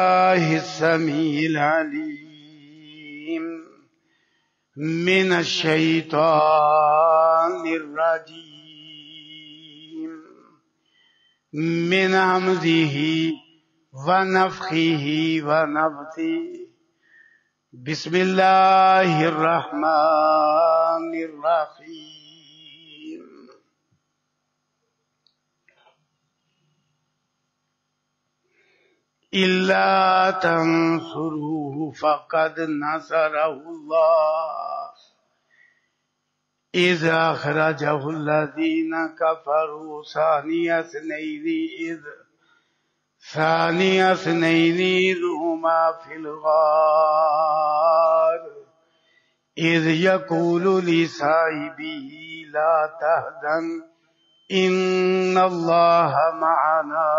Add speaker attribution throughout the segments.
Speaker 1: الله السميع العليم من الشيطان الرجيم من همزه ونفخه ونفثه بسم الله الرحمن الرحيم إلا تنصروه فقد نصره الله إذ أخرجه الذين كفروا ثاني اثنين إذ هما في الغار إذ يقول لصاحبه لا تحزن إن الله معنا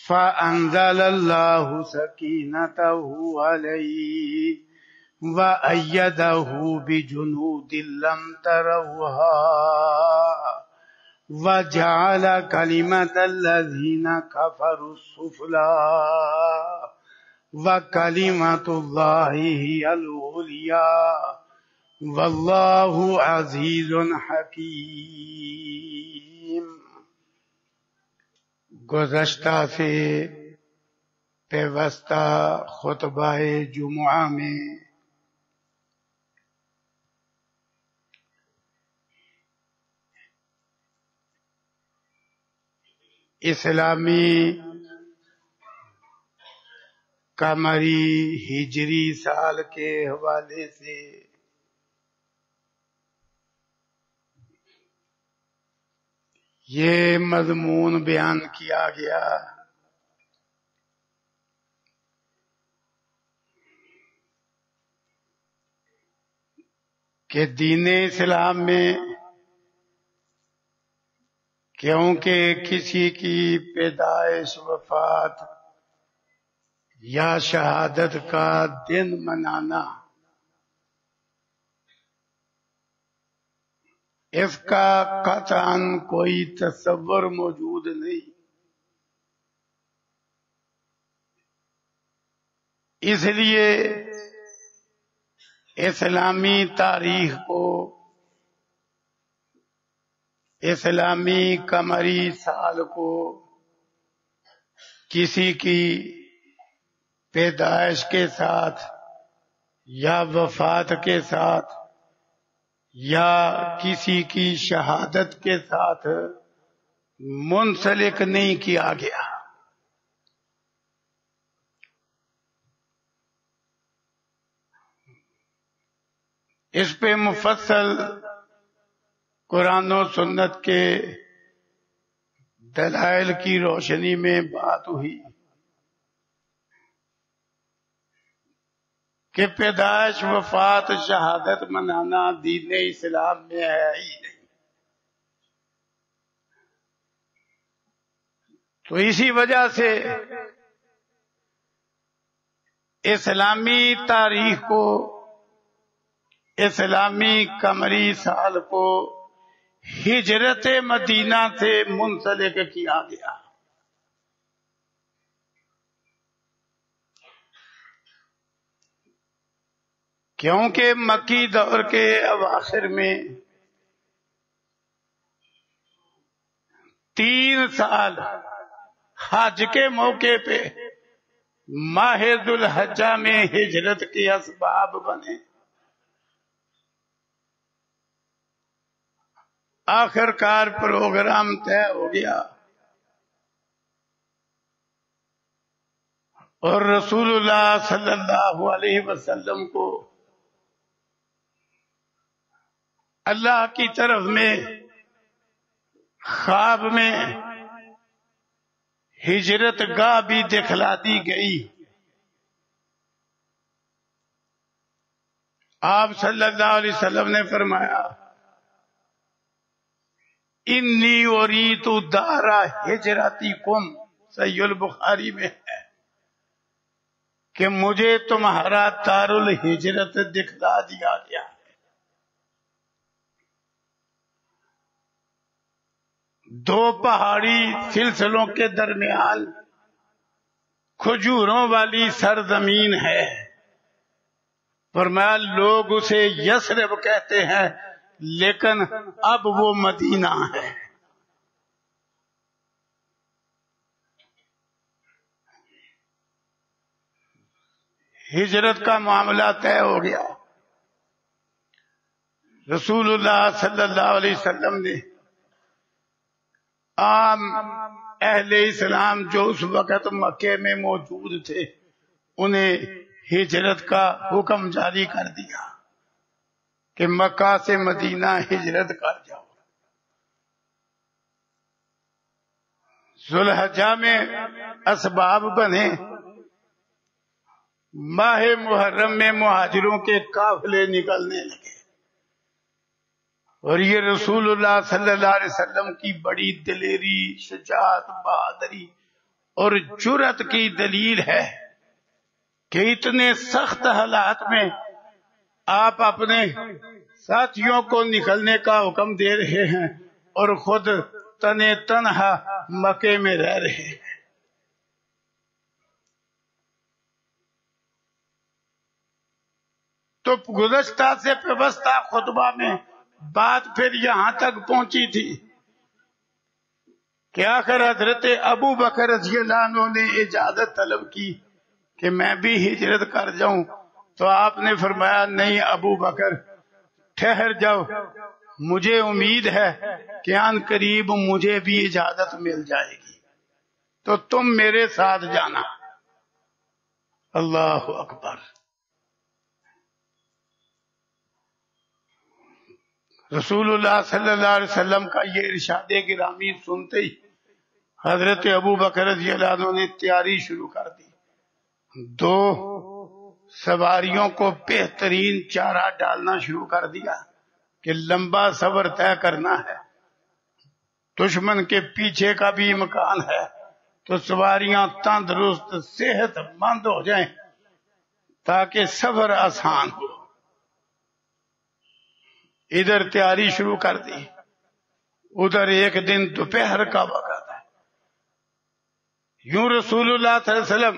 Speaker 1: فأنزل الله سكينته عليه وأيده بجنود لم تروها وجعل كلمة الذين كفروا السفلى وكلمة الله هي العليا والله عزيز حكيم. گزشتہ سے پیوستہ خطبہ جمعہ میں اسلامی قمری ہجری سال کے حوالے سے یہ مضمون بیان کیا گیا کہ دین اسلام میں کیونکہ کسی کی پیدائش وفات یا شہادت کا دن منانا اس کا قطعاً کوئی تصور موجود نہیں، اس لیے اسلامی تاریخ کو، اسلامی قمری سال کو کسی کی پیدائش کے ساتھ یا وفات کے ساتھ یا کسی کی شہادت کے ساتھ منسلک نہیں کیا گیا۔ اس پہ مفصل قرآن و سنت کے دلائل کی روشنی میں بات ہوئی کہ پیدائش وفات شہادت منانا دین اسلام میں ہے ہی نہیں۔ تو اسی وجہ سے اسلامی تاریخ کو، اسلامی قمری سال کو ہجرت مدینہ سے منسلک کیا گیا۔ کیونکہ مکی دور کے اواخر میں 3 سال حج کے موقع پہ ماہ ذو الحجہ میں ہجرت کے اسباب بنے۔ آخر کار پروگرام طے ہو گیا اور رسول اللہ صلی اللہ علیہ وسلم کو اللہ کی طرف میں خواب میں ہجرت گاہ بھی دکھلا دی گئی۔ آپ صلی اللہ علیہ وسلم نے فرمایا انی اریت دار ہجرتکم، صحیح البخاری میں ہے کہ مجھے تمہارا دار الہجرت دکھلا دیا گیا ہے۔ دو پہاڑی سلسلوں کے درمیان کھجوروں والی سرزمین ہے، فرمایا لوگ اسے یثرب کہتے ہیں لیکن اب وہ مدینہ ہے۔ ہجرت کا معاملہ طے ہو گیا۔ رسول اللہ صلی اللہ علیہ وسلم نے عام اہل اسلام جو اس وقت مکے میں موجود تھے انہیں ہجرت کا حکم جاری کر دیا کہ مکہ سے مدینہ ہجرت کر جاؤ۔ ذوالحجہ میں اسباب بنے، ماہ محرم میں مہاجروں کے قافلے نکلنے لگے، اور یہ رسول اللہ صلی اللہ علیہ وسلم کی بڑی دلیری، شجاعت، بہادری اور جرأت کی دلیل ہے کہ اتنے سخت حالات میں آپ اپنے ساتھیوں کو نکلنے کا حکم دے رہے ہیں اور خود تنے تنہا مکے میں رہ رہے ہیں۔ تو گزشتہ سے پیوستہ خطبہ میں بات پھر یہاں تک پہنچی تھی کہ آخر حضرت ابو بکر رضی اللہ عنہ نے اجازت طلب کی کہ میں بھی ہجرت کر جاؤں، تو آپ نے فرمایا نہیں ابو بکر ٹھہر جاؤ، مجھے امید ہے کہ ان قریب مجھے بھی اجازت مل جائے گی، تو تم میرے ساتھ جانا۔ اللہ اکبر۔ رسول اللہ صلی اللہ علیہ وسلم کا یہ ارشاد گرامی سنتے ہی حضرت ابو بکر رضی اللہ عنہ نے تیاری شروع کر دی، 2 سواریوں کو بہترین چارہ ڈالنا شروع کر دیا کہ لمبا سفر طے کرنا ہے، دشمن کے پیچھے کا بھی امکان ہے، تو سواریاں تندرست صحت مند ہو جائیں تاکہ سفر آسان ہو۔ ادھر تیاری شروع کر دی، ادھر ایک دن دوپہر کا وقت ہے۔ یوں رسول اللہ صلی اللہ علیہ وسلم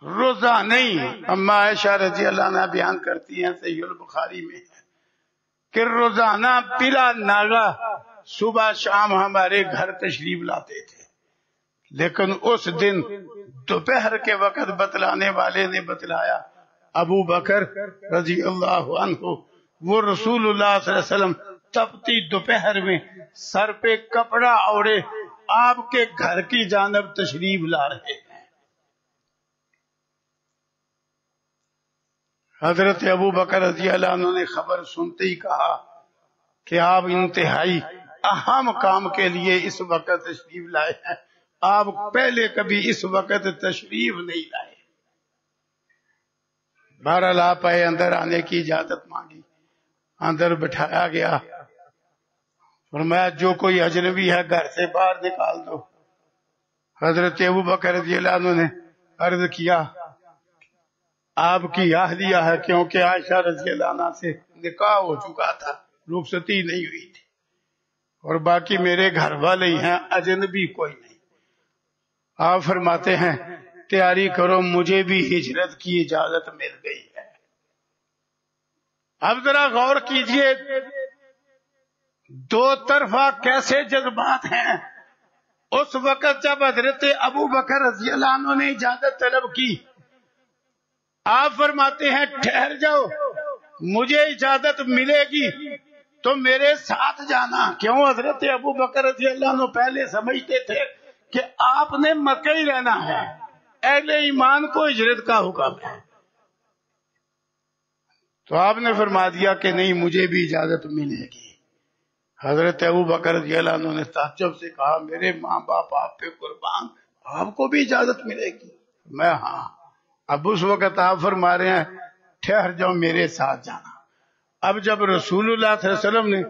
Speaker 1: روزہ نہیں، اما عائشہ رضی اللہ عنہ بیان کرتی ہیں صحیح البخاری میں کہ روزانہ بلا ناغہ صبح شام ہمارے گھر تشریف لاتے تھے، لیکن اس دن دوپہر کے وقت بتلانے والے نے بتلایا ابو بکر رضی اللہ عنہ وہ رسول اللہ صلی اللہ علیہ وسلم تپتی دوپہر میں سر پہ کپڑا اوڑے آپ کے گھر کی جانب تشریف لا رہے ہیں۔ حضرت ابو بکر رضی اللہ عنہ نے خبر سنتے ہی کہا کہ آپ انتہائی اہم کام کے لیے اس وقت تشریف لائے ہیں، آپ پہلے کبھی اس وقت تشریف نہیں لائے۔ بہرحال آپ آئے، اندر آنے کی اجازت مانگی، اندر بٹھایا گیا، فرمایا جو کوئی اجنبی ہے گھر سے باہر نکال دو۔ حضرت ابو بکر رضی اللہ عنہ نے عرض کیا آپ کی اہلیہ ہے، کیونکہ عائشہ رضی اللہ عنہ سے نکاح ہو چکا تھا، رخصتی نہیں ہوئی تھی، اور باقی میرے گھر والے ہی ہیں، اجنبی کوئی نہیں۔ آپ فرماتے ہیں تیاری کرو، مجھے بھی ہجرت کی اجازت مل گئی ہے۔ اب ذرا غور کیجئے 2 طرفہ کیسے جذبات ہیں۔ اس وقت جب حضرت ابو بکر رضی اللہ عنہ نے اجازت طلب کی، آپ فرماتے ہیں ٹھہر جاؤ، مجھے اجازت ملے گی تو میرے ساتھ جانا۔ کیوں؟ حضرت ابو بکر رضی اللہ عنہ پہلے سمجھتے تھے کہ آپ نے مکہ ہی رہنا ہے، اہل ایمان کو ہجرت کا حکم ہے، تو آپ نے فرما دیا کہ نہیں مجھے بھی اجازت ملے گی۔ حضرت ابو بکر رضی اللہ عنہ نے تعجب سے کہا میرے ماں باپ آپ پہ قربان، آپ کو بھی اجازت ملے گی؟ میں ہاں۔ اب اس وقت آپ فرما رہے ہیں ٹھہر جاؤ، میرے ساتھ جانا۔ اب جب رسول اللہ صلی اللہ علیہ وسلم نے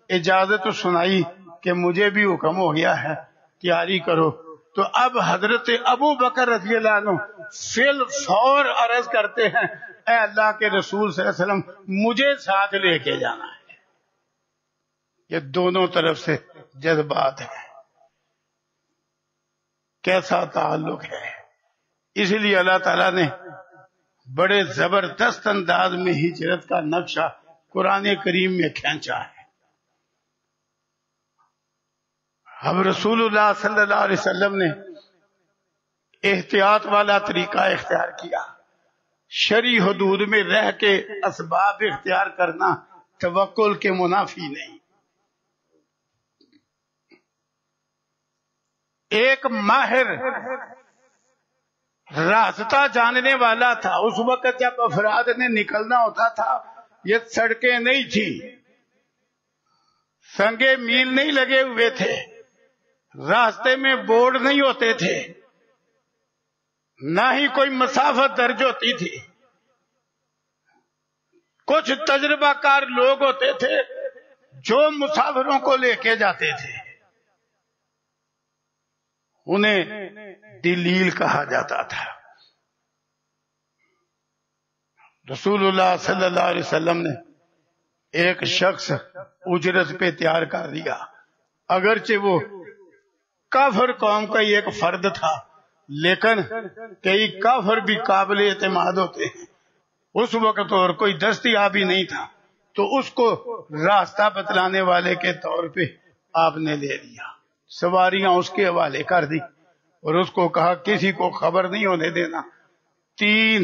Speaker 1: اجازت سنائی کہ مجھے بھی حکم ہو گیا ہے تیاری کرو، تو اب حضرت ابو بکر رضی اللہ عنہ فی الفور عرض کرتے ہیں اے اللہ کے رسول صلی اللہ علیہ وسلم مجھے ساتھ لے کے جانا ہے۔ یہ دونوں طرف سے جذبات ہیں۔ کیسا تعلق ہے. اس لیے اللہ تعالیٰ نے بڑے زبردست انداز میں ہجرت کا نقشہ قرآن کریم میں کھینچا ہے. اب رسول اللہ صلی اللہ علیہ وسلم نے احتیاط والا طریقہ اختیار کیا. شرعی حدود میں رہ کے اسباب اختیار کرنا توکل کے منافی نہیں. ایک ماہر راستہ جاننے والا تھا. اس وقت جب افراد نے نکلنا ہوتا تھا یہ سڑکیں نہیں تھی، سنگے میل نہیں لگے ہوئے تھے، راستے میں بورڈ نہیں ہوتے تھے، نہ ہی کوئی مسافت درج ہوتی تھی. کچھ تجربہ کار لوگ ہوتے تھے جو مسافروں کو لے کے جاتے تھے، انہیں دلیل کہا جاتا تھا. رسول اللہ صلی اللہ علیہ وسلم نے ایک شخص اجرت پہ تیار کر دیا، اگرچہ وہ کافر قوم کا ایک فرد تھا، لیکن کئی کافر بھی قابل اعتماد ہوتے ہیں. اس وقت اور کوئی دستیاب ہی نہیں تھا، تو اس کو راستہ بتلانے والے کے طور پہ آپ نے لے لیا. سواریاں اس کے حوالے کر دی اور اس کو کہا کسی کو خبر نہیں ہونے دینا. 3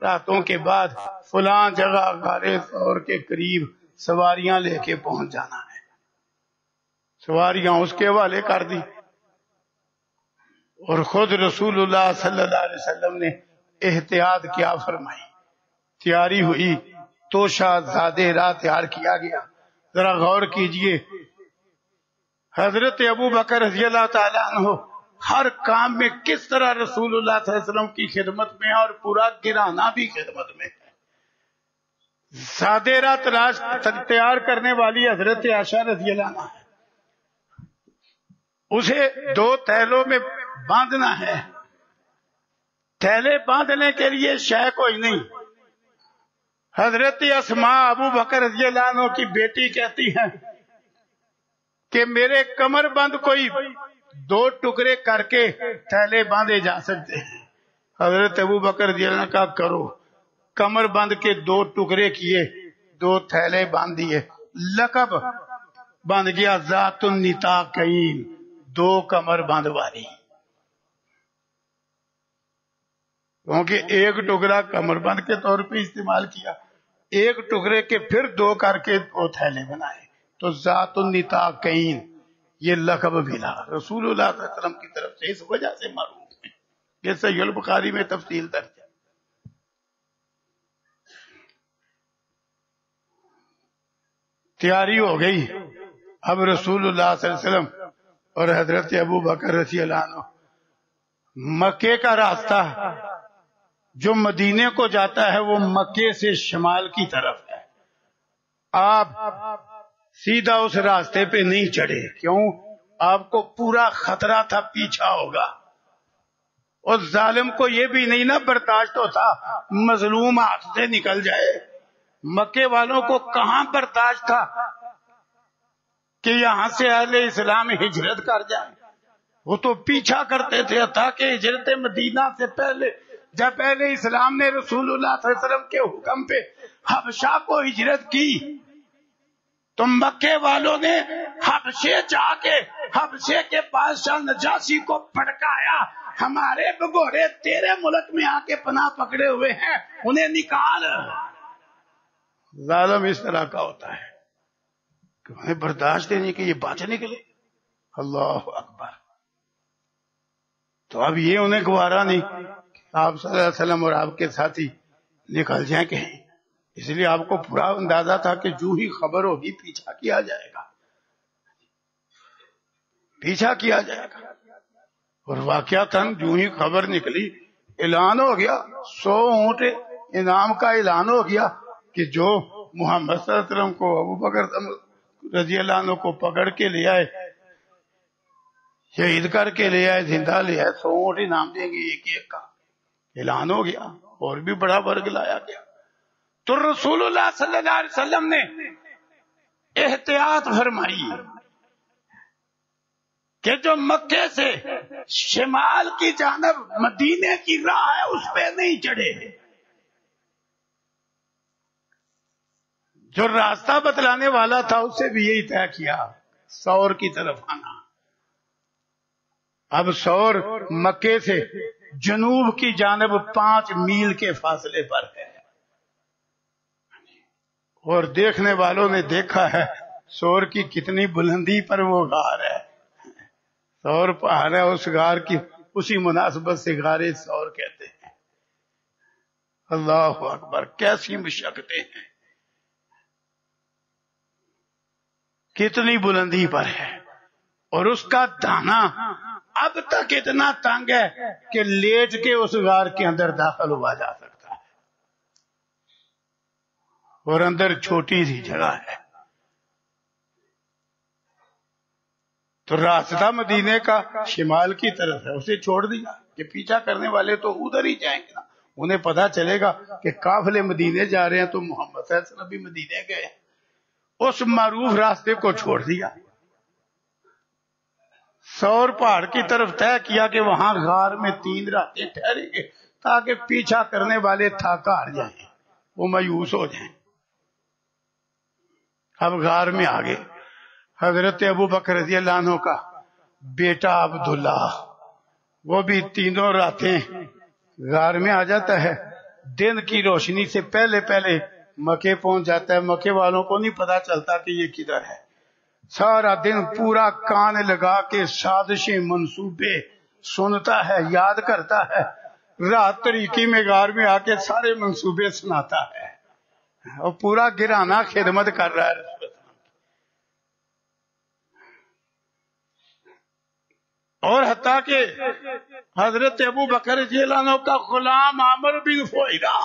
Speaker 1: راتوں کے بعد فلاں جگہ غارِ ثور کے قریب سواریاں لے کے پہنچ جانا ہے. سواریاں اس کے حوالے کر دی اور خود رسول اللہ صلی اللہ علیہ وسلم نے احتیاط کیا فرمائی. تیاری ہوئی تو شہزادے راہ تیار کیا گیا. ذرا غور کیجئے، حضرت ابو بکر رضی اللہ تعالیٰ عنہ ہر کام میں کس طرح رسول اللہ صلی اللہ علیہ وسلم کی خدمت میں اور پورا گھرانہ بھی خدمت میں ہے. سادے راہ تلاش تیار کرنے والی حضرت عائشہ رضی اللہ عنہ ہے، اسے 2 تھیلوں میں باندھنا ہے. تھیلے باندھنے کے لیے شے کوئی نہیں. حضرت اسماء ابو بکر رضی اللہ عنہ کی بیٹی کہتی ہیں کہ میرے کمر بند کوئی 2 ٹکڑے کر کے تھیلے باندھے جا سکتے ہیں. حضرت ابو بکر رضی اللہ عنہ کا کرو. کمر بند کے 2 ٹکڑے کیے، 2 تھیلے باندھ دیے. لقب بند گیا ذات النطاقین، 2 کمر بند والی. کیونکہ ایک ٹکڑا کمر بند کے طور پہ استعمال کیا، ایک ٹکڑے کے پھر 2 کر کے 2 تھیلے بنائے، تو ذات النطاقین یہ لقب ملا رسول اللہ صلی اللہ علیہ وسلم کی طرف سے. اس وجہ سے معروف ہے. یہ صحیح البخاری میں تفصیل درج ہے. تیاری ہو گئی. اب رسول اللہ صلی اللہ علیہ وسلم اور حضرت ابو بکر رضی اللہ عنہ مکے کا راستہ جو مدینے کو جاتا ہے وہ مکے سے شمال کی طرف ہے. آپ سیدھا اس راستے پہ نہیں چڑھے. کیوں؟ آپ کو پورا خطرہ تھا پیچھا ہوگا. اور ظالم کو یہ بھی نہیں نہ برداشت ہوتا مظلوم ہاتھ سے نکل جائے. مکے والوں کو کہاں برداشت تھا کہ یہاں سے اہل اسلام ہجرت کر جائیں. وہ تو پیچھا کرتے تھے تاکہ ہجرت مدینہ سے پہلے جب اہل اسلام نے رسول اللہ صلی اللہ علیہ وسلم کے حکم پہ حبشہ کو ہجرت کی تو مکے والوں نے حبشے جا کے حبشے کے بادشاہ نجاشی کو پھڑکایا، ہمارے بگوڑے تیرے ملک میں آ کے پناہ پکڑے ہوئے ہیں، انہیں نکال. ظالم اس طرح کا ہوتا ہے کہ انہیں برداشت نہیں کہ یہ بچ نکلے. اللہ اکبر. تو اب یہ انہیں گوارا نہیں کہ آپ صلی اللہ علیہ وسلم اور آپ کے ساتھی نکل جائیں کہیں. اس لیے آپ کو پورا اندازہ تھا کہ جو ہی خبر ہوگی پیچھا کیا جائے گا، پیچھا کیا جائے گا. اور واقعتاً جو ہی خبر نکلی اعلان ہو گیا، 100 اونٹ انعام کا اعلان ہو گیا کہ جو محمد صلی اللہ علیہ وسلم کو ابو بکر رضی اللہ عنہ کو پکڑ کے لے آئے، شہید کر کے لے آئے، زندہ لے آئے، 100 اونٹ انعام دیں گے ایک ایک کا. اعلان ہو گیا اور بھی بڑا ورگ لایا گیا. تو رسول اللہ صلی اللہ علیہ وسلم نے احتیاط فرمائی کہ جو مکے سے شمال کی جانب مدینے کی راہ ہے اس پہ نہیں چڑھے، جو راستہ بتلانے والا تھا اس سے بھی یہی طے کیا سور کی طرف آنا۔ اب سور مکے سے جنوب کی جانب 5 میل کے فاصلے پر ہے، اور دیکھنے والوں نے دیکھا ہے سور کی کتنی بلندی پر وہ غار ہے۔ سور پہاڑ ہے، اس غار کی اسی مناسبت سے غار سور کہتے ہیں۔ اللہ اکبر، کیسی مشقتیں ہیں، کتنی بلندی پر ہے، اور اس کا دانا اب تک اتنا تنگ ہے کہ لیٹ کے اس غار کے اندر داخل ہوا جا سکتا ہے، اور اندر چھوٹی سی جگہ ہے۔ تو راستہ مدینے کا شمال کی طرف ہے، اسے چھوڑ دیا کہ پیچھا کرنے والے تو ادھر ہی جائیں گے نا، انہیں پتا چلے گا کہ قافلے مدینے جا رہے ہیں تو محمد صلی اللہ علیہ وسلم بھی مدینے گئے ہیں۔ اس معروف راستے کو چھوڑ دیا، سور پہاڑ کی طرف طے کیا کہ وہاں غار میں 3 راتیں ٹھہریں گے تاکہ پیچھا کرنے والے تھک ہار جائیں، وہ مایوس ہو جائیں۔ اب غار میں آگے حضرت ابو بکر رضی اللہ عنہ کا بیٹا عبداللہ، وہ بھی 3 راتیں غار میں آ جاتا ہے، دن کی روشنی سے پہلے پہلے مکے پہنچ جاتا ہے۔ مکے والوں کو نہیں پتا چلتا کہ یہ کدھر ہے، سارا دن پورا کان لگا کے سازشیں منصوبے سنتا ہے، یاد کرتا ہے، رات طریقی میں غار میں آ کے سارے منصوبے سناتا ہے، اور پورا گرانہ خدمت کر رہا ہے۔ اور حتیٰ کہ حضرت ابو بکر رضی اللہ عنہ کا غلام عامر بن فہیرہ،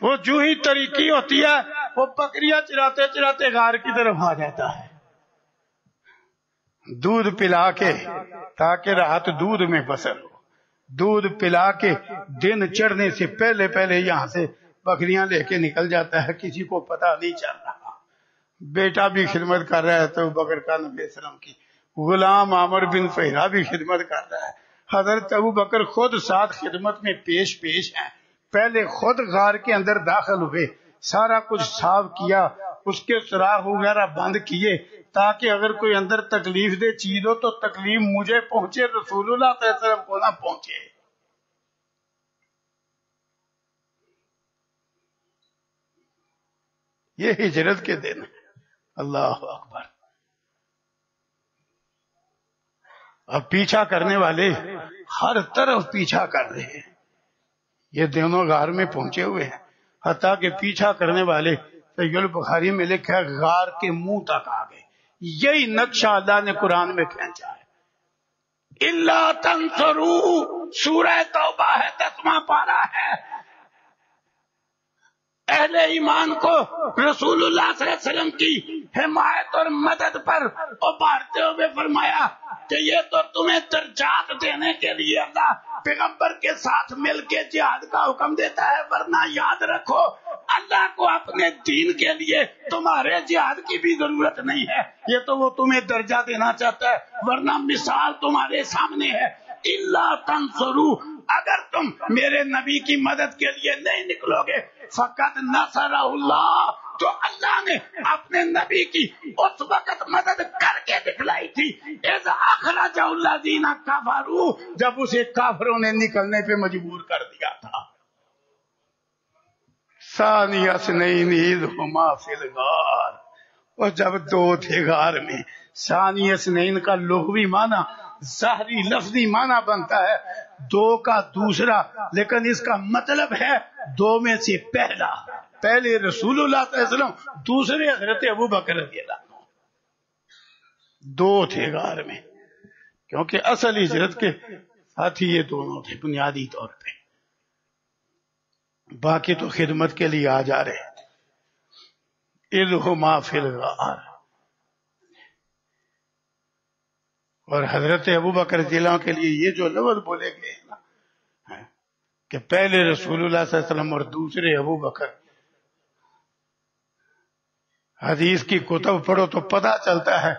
Speaker 1: وہ جو ہی طریقی ہوتی ہے وہ بکریاں چراتے چراتے غار کی طرف آ جاتا ہے، دودھ پلا کے تاکہ رات دودھ میں بسر ہو، دودھ پلا کے دن چڑھنے سے پہلے پہلے یہاں سے بکریاں لے کے نکل جاتا ہے، کسی کو پتا نہیں چل رہا۔ بیٹا بھی خدمت کر رہا ہے تو بکر کا نبی وسلم کی، غلام عامر بن فہیرہ بھی خدمت کر رہا ہے، حضرت ابو بکر خود ساتھ خدمت میں پیش ہیں۔ پہلے خود غار کے اندر داخل ہوئے، سارا کچھ صاف کیا، اس کے سوراخ وغیرہ بند کیے تاکہ اگر کوئی اندر تکلیف دہ چیز ہو تو تکلیف مجھے پہنچے، رسول اللہ صلی اللہ علیہ وسلم کو نہ پہنچے۔ یہ ہجرت کے دن ہے، اللہ اکبر۔ اب پیچھا کرنے والے ہر طرف پیچھا کر رہے ہیں، یہ دونوں غار میں پہنچے ہوئے ہیں، حتیٰ کہ پیچھا کرنے والے صحیح البخاری میں لکھا ہے غار کے منہ تک آ گئے۔ یہی نقشہ اللہ نے قرآن میں کھینچا ہے۔ الا تنصروا، سورہ توبہ ہے، 10واں پارہ ہے۔ اہل ایمان کو رسول اللہ صلی اللہ علیہ وسلم کی حمایت اور مدد پر ابھارتے ہوئے فرمایا کہ یہ تو تمہیں درجات دینے کے لیے اللہ پیغمبر کے ساتھ مل کے جہاد کا حکم دیتا ہے، ورنہ یاد رکھو اللہ کو اپنے دین کے لیے تمہارے جہاد کی بھی ضرورت نہیں ہے، یہ تو وہ تمہیں درجہ دینا چاہتا ہے، ورنہ مثال تمہارے سامنے ہے۔ الا تنصروا، اگر تم میرے نبی کی مدد کے لیے نہیں نکلو گے، فقط نصرہ اللہ، تو اللہ نے اپنے نبی کی اس وقت مدد کر کے دکھلائی تھی اذ اخرج الذین کفروا، جب اسے کافروں نے نکلنے پہ مجبور کر دیا تھا۔ ثانی اثنین اذ ہما فی الغار، اور جب 2 تھے غار میں۔ ثانی اثنین کا لغوی معنی ظاہری لفظی معنی بنتا ہے 2 کا دوسرا، لیکن اس کا مطلب ہے 2 میں سے پہلا، پہلے رسول اللہ صلی اللہ علیہ وسلم، دوسرے حضرت ابو بکر رضی اللہ عنہ۔ 2 تھے غار میں، کیونکہ اصل ہجرت کے ساتھی یہ دونوں تھے بنیادی طور پہ، باقی تو خدمت کے لیے آ جا رہے تھے۔ اذ ہما فی الغار، اور حضرت ابو بکر رضی اللہ عنہ کے لیے یہ جو لفظ بولے گئے ہیں نا کہ پہلے رسول اللہ صلی اللہ علیہ وسلم اور دوسرے ابو بکر، حدیث کی کتب پڑھو تو پتہ چلتا ہے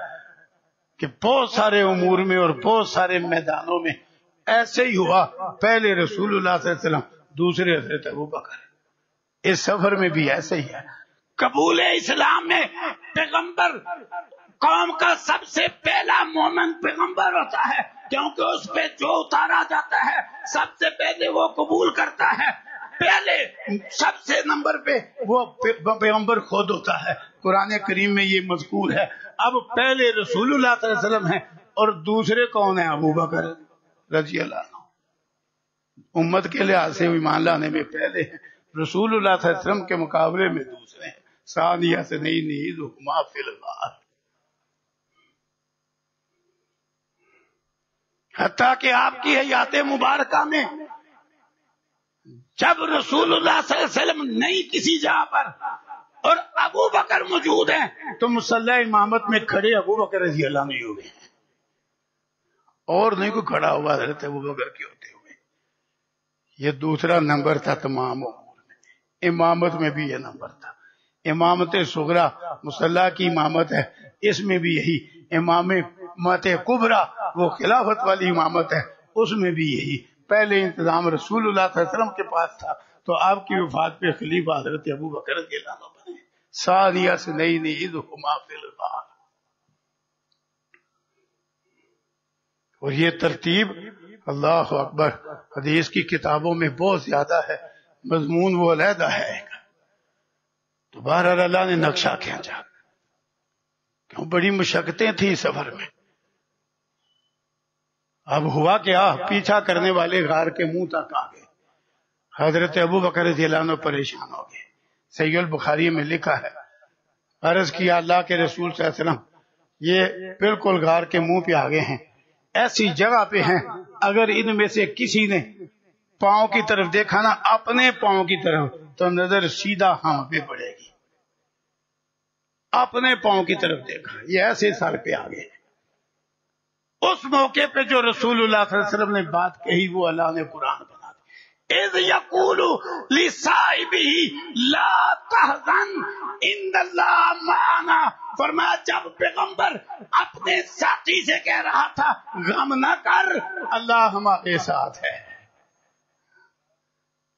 Speaker 1: کہ بہت سارے امور میں اور بہت سارے میدانوں میں ایسے ہی ہوا. پہلے رسول اللہ صلی اللہ علیہ وسلم، دوسرے حضرت ابوبکر. اس سفر میں بھی ایسے ہی ہے. قبول اسلام میں پیغمبر قوم کا سب سے پہلا مومن پیغمبر ہوتا ہے، کیونکہ اس پہ جو اتارا جاتا ہے سب سے پہلے وہ قبول کرتا ہے. پہلے سب سے نمبر پہ وہ پیغمبر خود ہوتا ہے. قرآن کریم میں یہ مذکور ہے. اب پہلے رسول اللہ صلی اللہ علیہ وسلم ہیں اور دوسرے کون ہیں؟ ابوبکر رضی اللہ عنہ. امت کے لحاظ سے ایمان لانے میں پہلے ہیں، رسول اللہ صلی اللہ علیہ وسلم کے مقابلے میں دوسرے ہیں. ثانیہ سے نہیں حکما فی الغار. حتیٰ کہ آپ کی حیات مبارکہ میں جب رسول اللہ صلی اللہ علیہ وسلم نہیں کسی جگہ پر اور ابو بکر موجود ہیں تو مصلی امامت میں کھڑے ابو بکر رضی اللہ عنہ ہو گئے ہیں، اور نہیں کوئی کھڑا ہوا حضرت ابو بکر کے ہوتے ہوئے. یہ دوسرا نمبر تھا تمام امور میں. امامت میں بھی یہ نمبر تھا. امامت صغرا مصلی کی امامت ہے، اس میں بھی یہی. امامت کبرا وہ خلافت والی امامت ہے، اس میں بھی یہی. پہلے انتظام رسول اللہ صلی اللہ علیہ وسلم کے پاس تھا تو آپ کی وفات پہ خلیفہ حضرت ابو بکر رضی اللہ عنہ بنے. ثانیہ سے نہیں حکما فی الغار. اور یہ ترتیب اللہ اکبر حدیث کی کتابوں میں بہت زیادہ ہے، مضمون وہ علیحدہ ہے. تو بہرحال اللہ نے نقشہ کھینچا. کیوں؟ بڑی مشقتیں تھیں سفر میں. اب ہوا کیا؟ پیچھا کرنے والے غار کے منہ تک آ گئے. حضرت ابو بکر رضی اللہ عنہ پریشان ہو گئے. صحیح البخاری میں لکھا ہے، عرض کیا اللہ کے رسول صلی اللہ علیہ وسلم یہ بالکل غار کے منہ پہ آ گئے ہیں، ایسی جگہ پہ ہیں اگر ان میں سے کسی نے پاؤں کی طرف دیکھا نا، اپنے پاؤں کی طرف، تو نظر سیدھا ہم پہ پڑے گی. اپنے پاؤں کی طرف دیکھا، یہ ایسے سر پہ آ گئے. اس موقع پہ جو رسول اللہ صلی اللہ علیہ وسلم نے بات کہی وہ اللہ نے قرآن بنا دی. اذ یقول لصاحبہ لا تحزن ان اللہ معنا. فرمایا جب پیغمبر اپنے ساتھی سے کہہ رہا تھا غم نہ کر، اللہ ہمارے ساتھ ہے.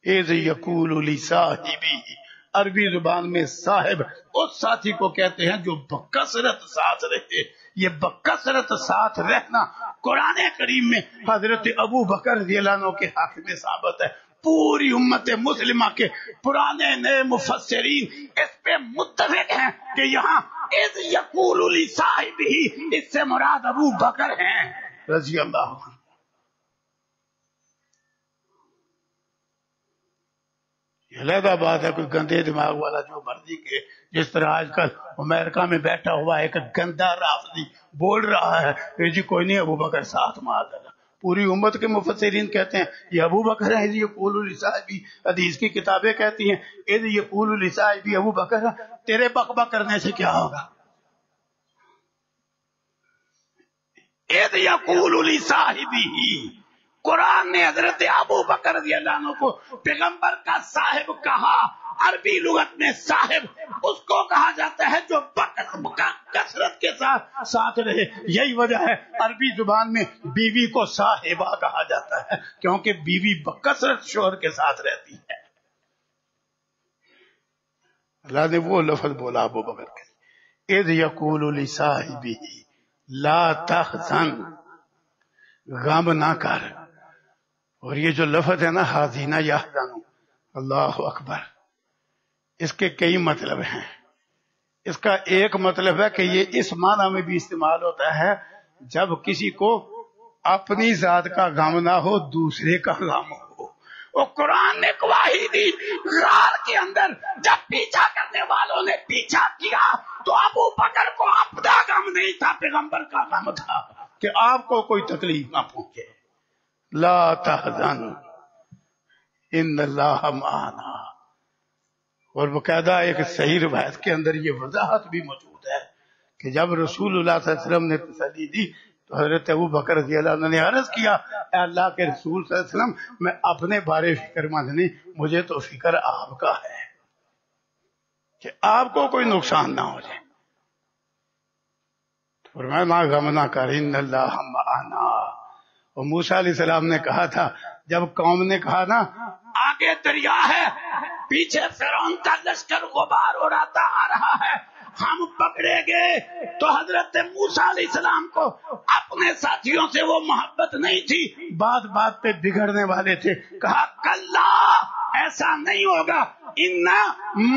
Speaker 1: اذ یقول لصاحبہ، عربی زبان میں صاحب اس ساتھی کو کہتے ہیں جو بکثرت ساتھ رہے. یہ بکثرت ساتھ رہنا قرآن کریم میں حضرت ابو بکر رضی اللہ عنہ کے حق میں ثابت ہے. پوری امت مسلمہ کے پرانے نئے مفسرین اس پہ متفق ہیں کہ یہاں اذ یقول لصاحبہ اس سے مراد ابو بکر ہیں رضی اللہ عنہ. یہ علیحدہ بات ہے، کوئی گندے دماغ والا جو مرضی کے، جس طرح آج کل امریکہ میں بیٹھا ہوا ایک گندا رافضی بول رہا ہے کہ جی کوئی نہیں ابو بکر ساتھ مار دینا. پوری امت کے مفسرین کہتے ہیں یہ ابو بکر ہے. یہ یقول لصاحبہ، حدیث کی کتابیں کہتی ہیں یہ یقول لصاحبہ ابو بکر ہے. تیرے بک بک کرنے سے کیا ہوگا؟ اذ یقول لصاحبہ، قرآن نے حضرت ابو بکر رضی اللہ عنہ کو پیغمبر کا صاحب کہا. عربی لغت میں صاحب اس کو کہا جاتا ہے جو کثرت کے ساتھ رہے. یہی وجہ ہے عربی زبان میں بیوی کو صاحبہ کہا جاتا ہے، کیونکہ بیوی بکثرت شوہر کے ساتھ رہتی ہے. اللہ نے وہ لفظ بولا ابو بکر کے، اذ یقول لصاحبہ لا تحزن، غم نہ کر. اور یہ جو لفظ ہے نا حزین یحزن، اللہ اکبر، اس کے کئی مطلب ہیں. اس کا ایک مطلب ہے کہ یہ اس معنی میں بھی استعمال ہوتا ہے جب کسی کو اپنی ذات کا غم نہ ہو، دوسرے کا غم ہو. اور قرآن نے گواہی دی غار کے اندر جب پیچھا کرنے والوں نے پیچھا کیا تو ابو بکر کو اپنا غم نہیں تھا، پیغمبر کا غم تھا کہ آپ کو کوئی تکلیف نہ پہنچے. لا تحزن ان اللہ معنا. اور باقاعدہ ایک صحیح روایت کے اندر یہ وضاحت بھی موجود ہے کہ جب رسول اللہ صلی اللہ علیہ وسلم نے تسلی دی تو حضرت ابو بکر رضی اللہ عنہ نے عرض کیا اے اللہ کے رسول صلی اللہ علیہ وسلم میں اپنے بارے فکر مند نہیں، مجھے تو فکر آپ کا ہے کہ آپ کو کوئی نقصان نہ ہو جائے. فرمایا ما غم نہ کر ان اللہ معنا. اور موسیٰ علیہ السلام نے کہا تھا جب قوم نے کہا نا آگے دریا ہے پیچھے فرعون کا لشکر غبار اڑاتا آ رہا ہے ہم پکڑے گے، تو حضرت موسیٰ علیہ السلام کو اپنے ساتھیوں سے وہ محبت نہیں تھی، بات بات پہ بگڑنے والے تھے. کہا کلا ایسا نہیں ہوگا، انا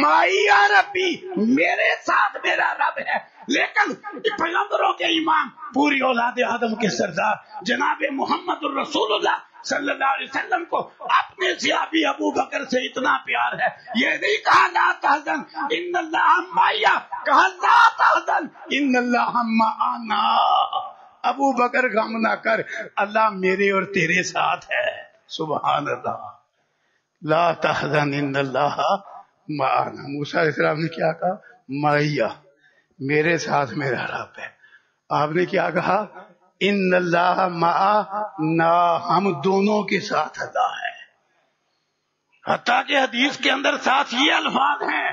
Speaker 1: مائی ربی میرے ساتھ میرا رب ہے. لیکن پیغمبروں کے امام پوری اولاد آدم کے سردار جناب محمد الرسول اللہ صلی اللہ علیہ وسلم کو اپنے صحابی ابو بکر سے اتنا پیار ہے، یہ نہیں کہا لا تحزن ان اللہ معیا، کہا لا تحزن ان اللہ معنا. ابو بکر غم نہ کر، اللہ میرے اور تیرے ساتھ ہے. سبحان اللہ. لا تحزن ان اللہ معنا. موسیٰ علیہ السلام نے کیا کہا؟ معیا، میرے ساتھ میرا رب ہے. آپ نے کیا کہا؟ ان اللہ معنا، ہم دونوں کے ساتھ اللہ ہے. حتیٰ کہ حدیث کے اندر ساتھ یہ الفاظ ہیں،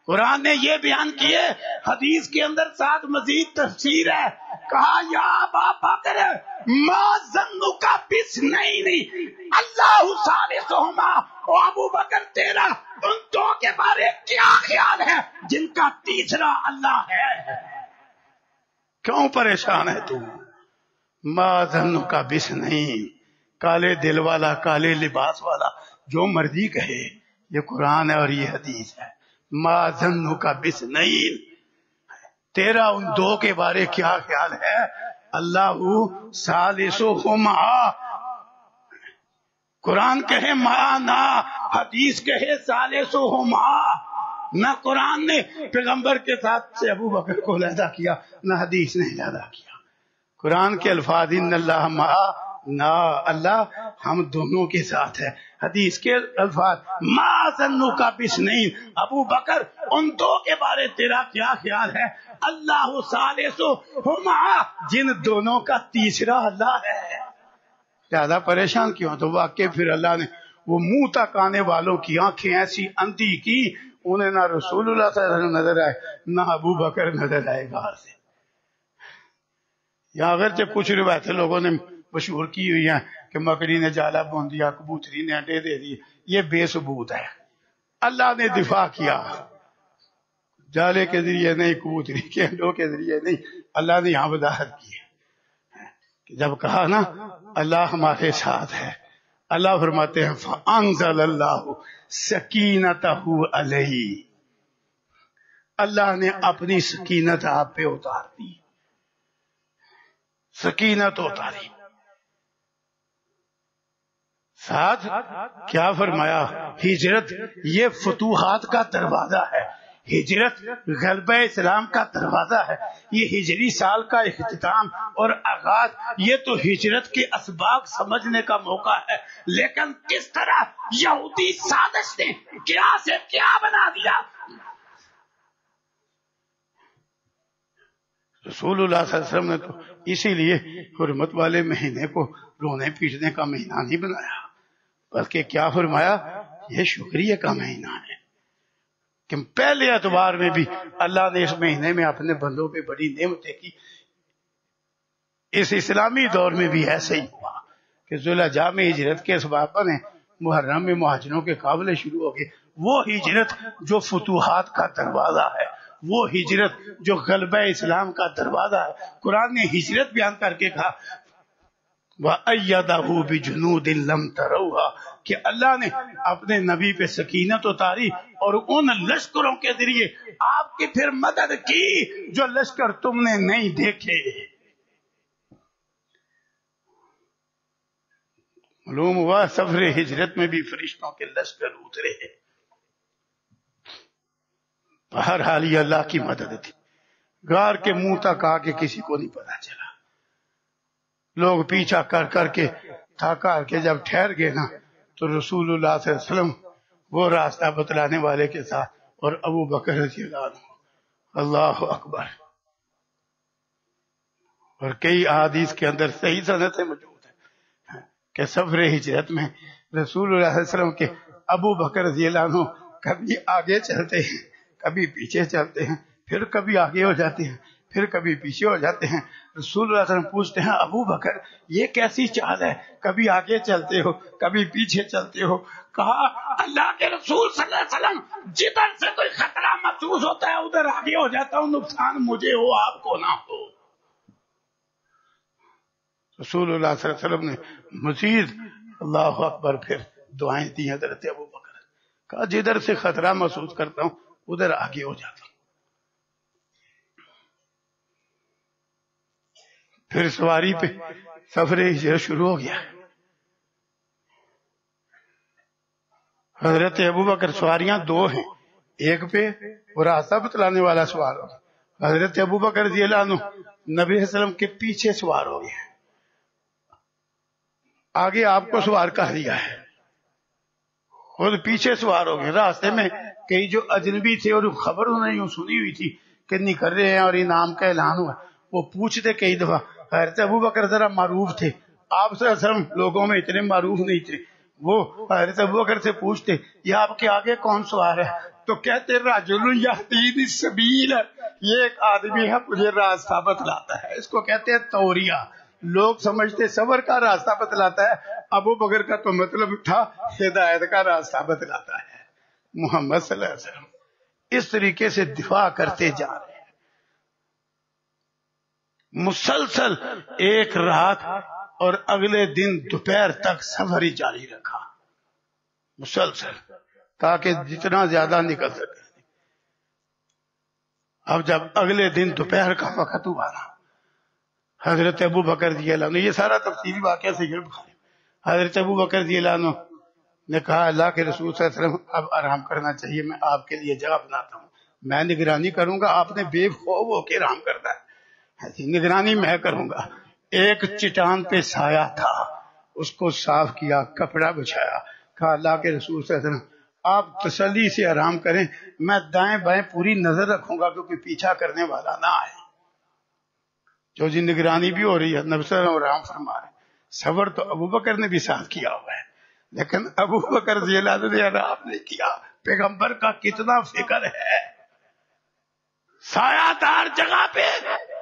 Speaker 1: قرآن نے یہ بیان کیے، حدیث کے اندر ساتھ مزید تفسیر ہے. کہا یا ابا بکر ما ظنک باثنین اللہ ثالثہما. او ابو بکر تیرا ان دو کے بارے کیا خیال ہے جن کا تیسرا اللہ ہے؟ کیوں پریشان ہے تو؟ ما ظنک باثنین، کالے دل والا کالے لباس والا جو مرضی کہے، یہ قرآن ہے اور یہ حدیث ہے. ما ظنک باثنین، تیرا ان دو کے بارے کیا خیال ہے؟ اللہ ثالثہما. قرآن کہے معنا، حدیث کہے ثالثہما. نہ قرآن نے پیغمبر کے ساتھ سے ابو بکر کو علیحدہ کیا، نہ حدیث نے علیحدہ کیا. قرآن کے الفاظ ان اللہ معنا، اللہ ہم دونوں کے ساتھ ہے. حدیث کے الفاظ ما ظنک باثنین، ابو بکر ان دو کے بارے تیرا کیا خیال ہے؟ اللہ ثالثہما، جن دونوں کا تیسرا اللہ ہے. زیادہ پریشان کیوں؟ تو واقعی پھر اللہ نے وہ منہ تک آنے والوں کی آنکھیں ایسی اندھی کی، انہیں نہ رسول اللہ صلی اللہ علیہ وسلم نظر آئے نہ ابو بکر نظر آئے باہر سے. یا اگرچہ کچھ روایتیں لوگوں نے مشہور کی ہوئی ہیں کہ مکڑی نے جالا بون دیا، کبوتری نے انڈے دے دیے، یہ بے ثبوت ہے. اللہ نے دفاع کیا، جالے کے ذریعے نہیں، کبوتری کے انڈوں کے ذریعے نہیں. اللہ نے یہاں وضاحت کی ہے. جب کہا نا اللہ ہمارے ساتھ ہے، اللہ فرماتے ہیں فانزل اللہ سکینتہ علیہ، اللہ نے اپنی سکینت آپ پہ اتار دی. سکینت اتاری. ساتھ کیا فرمایا؟ ہجرت یہ فتوحات کا دروازہ ہے، ہجرت غلبہ اسلام کا دروازہ ہے. یہ ہجری سال کا اختتام اور آغاز، یہ تو ہجرت کے اسباب سمجھنے کا موقع ہے. لیکن کس طرح یہودی سازش نے کیا سے کیا بنا دیا. رسول اللہ صلی اللہ علیہ وسلم نے تو اسی لیے حرمت والے مہینے کو رونے پیٹنے کا مہینہ نہیں بنایا، بلکہ کیا فرمایا؟ یہ شکریہ کا مہینہ ہے. کہ پہلے اعتبار میں بھی اللہ نے اس مہینے میں اپنے بندوں پہ بڑی نعمتیں کی. اس اسلامی دور میں بھی ایسے ہی ہوا کہ ذوالحجہ میں ہجرت کے اسباب بنے، محرم میں مہاجروں کے قافلے شروع ہو گئے. وہ ہجرت جو فتوحات کا دروازہ ہے، وہ ہجرت جو غلبہ اسلام کا دروازہ ہے. قرآن نے ہجرت بیان کر کے کہا وَأَيَّدَهُ بِجُنُودٍ لَمْ تَرَوْهَا، کہ اللہ نے اپنے نبی پہ سکینت اتاری اور ان لشکروں کے ذریعے آپ کی پھر مدد کی جو لشکر تم نے نہیں دیکھے. معلوم ہوا سفر ہجرت میں بھی فرشتوں کے لشکر اترے. بہرحال یہ اللہ کی مدد تھی. غار کے منہ تک آ کے کسی کو نہیں پتا چلا. لوگ پیچھا کر کر کے تھکا کے جب ٹھہر گئے نا، تو رسول اللہ صلی اللہ علیہ وسلم وہ راستہ بتلانے والے کے ساتھ اور ابو بکر رضی اللہ عنہ. اللہ اکبر. اور کئی احادیث کے اندر صحیح سندیں موجود ہیں کہ سفر ہجرت میں رسول اللہ صلی اللہ علیہ وسلم کے ابو بکر رضی اللہ عنہ کبھی آگے چلتے ہیں، کبھی پیچھے چلتے ہیں، پھر کبھی آگے ہو جاتے ہیں، پھر کبھی پیچھے ہو جاتے ہیں. رسول اللہ صلی اللہ علیہ وسلم پوچھتے ہیں ابو بکر یہ کیسی چال ہے, کبھی آگے چلتے ہو کبھی پیچھے چلتے ہو؟ کہا اللہ کے رسول صلی اللہ علیہ وسلم جدھر سے کوئی خطرہ محسوس ہوتا ہے ادھر آگے ہو جاتا ہوں, نقصان مجھے ہو آپ کو نہ ہو. رسول اللہ صلی اللہ علیہ وسلم نے مزید اللہ اکبر پھر دعائیں دی حضرت ابو بکر. کہا جدھر سے خطرہ محسوس کرتا ہوں ادھر آگے ہو جاتا ہوں. پھر سواری پہ سفر ہجرت شروع ہو گیا. حضرت ابو بکر سواریاں دو ہیں, ایک پہ وہ راستہ بتلانے والا سوار ہو, حضرت ابو بکر رضی اللہ عنہ نبی صلی اللہ علیہ وسلم کے پیچھے سوار ہو گئے, آگے آپ کو سوار کر دیا ہے, خود پیچھے سوار ہو گئے. راستے میں کئی جو اجنبی تھے اور خبر انہوں نے سنی ہوئی تھی کہ نکل رہے ہیں اور انعام کا اعلان ہوا, وہ پوچھتے کئی دفعہ. حضرت ابو بکر ذرا معروف تھے, آپ صلی اللہ علیہ وسلم لوگوں میں اتنے معروف نہیں تھے. وہ حضرت ابو بکر سے پوچھتے یہ آپ کے آگے کون سوار ہے؟ تو کہتے رجل یہدینی السبیل, یہ ایک آدمی ہے مجھے راستہ بتلاتا ہے. اس کو کہتے ہیں توریہ. لوگ سمجھتے صبر کا راستہ بتلاتا ہے, ابو بکر کا تو مطلب تھا ہدایت کا راستہ بتلاتا ہے. محمد صلی اللہ علیہ وسلم اس طریقے سے دفاع کرتے جا رہے ہیں. مسلسل ایک رات اور اگلے دن دوپہر تک سفر ہی جاری رکھا, مسلسل, تاکہ جتنا زیادہ نکل سکے. اب جب اگلے دن دوپہر کا وقت ہوا نا, حضرت ابو بکر رضی اللہ عنہ, یہ سارا تفصیلی واقعہ صحیح بخاری, حضرت ابو بکر رضی اللہ عنہ نے کہا اللہ کے رسول صلی اللہ علیہ وسلم اب آرام کرنا چاہیے, میں آپ کے لیے جگہ بناتا ہوں, میں نگرانی کروں گا, آپ نے بے خوف ہو کے آرام کرنا ہے, نگرانی میں کروں گا. ایک چٹان پہ سایہ تھا, اس کو صاف کیا, کپڑا بچھایا, کہا اللہ کے رسول صلی اللہ علیہ وسلم آپ تسلی سے آرام کریں, میں دائیں بائیں پوری نظر رکھوں گا کیونکہ پیچھا کرنے والا نہ آئے. جو جی نگرانی بھی ہو رہی ہے, نبی صلی اللہ علیہ وسلم آرام فرما رہے. صبر تو ابو بکر نے بھی ساتھ کیا ہوا ہے, لیکن ابو بکر رضی اللہ عنہ نے آرام نہیں کیا. پیغمبر کا کتنا فکر ہے, سایہ دار جگہ پہ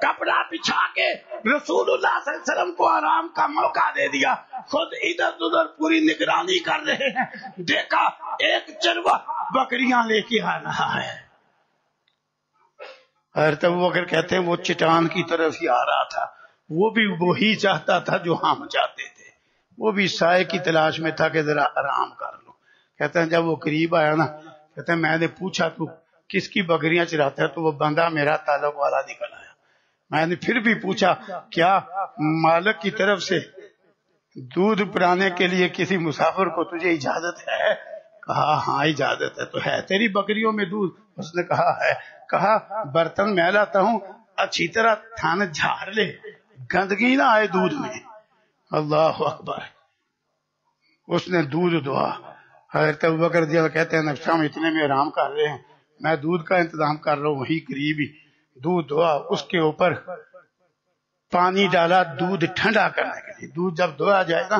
Speaker 1: کپڑا بچھا کے رسول اللہ صلی اللہ علیہ وسلم کو آرام کا موقع دے دیا, خود ادھر ادھر پوری نگرانی کر رہے ہیں. دیکھا ایک چروا بکریاں لے کے آ رہا ہے. حضرت ابو بکر کہتے ہیں وہ چٹان کی طرف ہی آ رہا تھا, وہ بھی وہی چاہتا تھا جو ہم چاہتے تھے, وہ بھی سائے کی تلاش میں تھا کہ ذرا آرام کر لو. کہتے ہیں جب وہ قریب آیا نا, کہتے ہیں میں نے پوچھا تو کس کی بکریاں چراتا ہے, تو وہ بندہ میرا تعلق والا نکل آیا. میں نے پھر بھی پوچھا کیا مالک کی طرف سے دودھ پلانے کے لیے کسی مسافر کو تجھے اجازت ہے؟ کہا ہاں اجازت ہے. تو ہے تیری بکریوں میں دودھ؟ اس نے کہا ہے. کہا برتن میں لاتا ہوں, اچھی طرح تھان جھاڑ لے, گندگی نہ آئے دودھ میں. اللہ اکبر. اس نے دودھ دعا. حضرت ابوبکر رضی اللہ عنہ کہتے ہیں نقشہ ہم اتنے میں آرام کر رہے ہیں, میں دودھ کا انتظام کر رہا ہوں, وہی قریب ہی دودھ دعا, اس کے اوپر پانی ڈالا دودھ ٹھنڈا کرنے کے لیے. دودھ جب دھویا جائے نا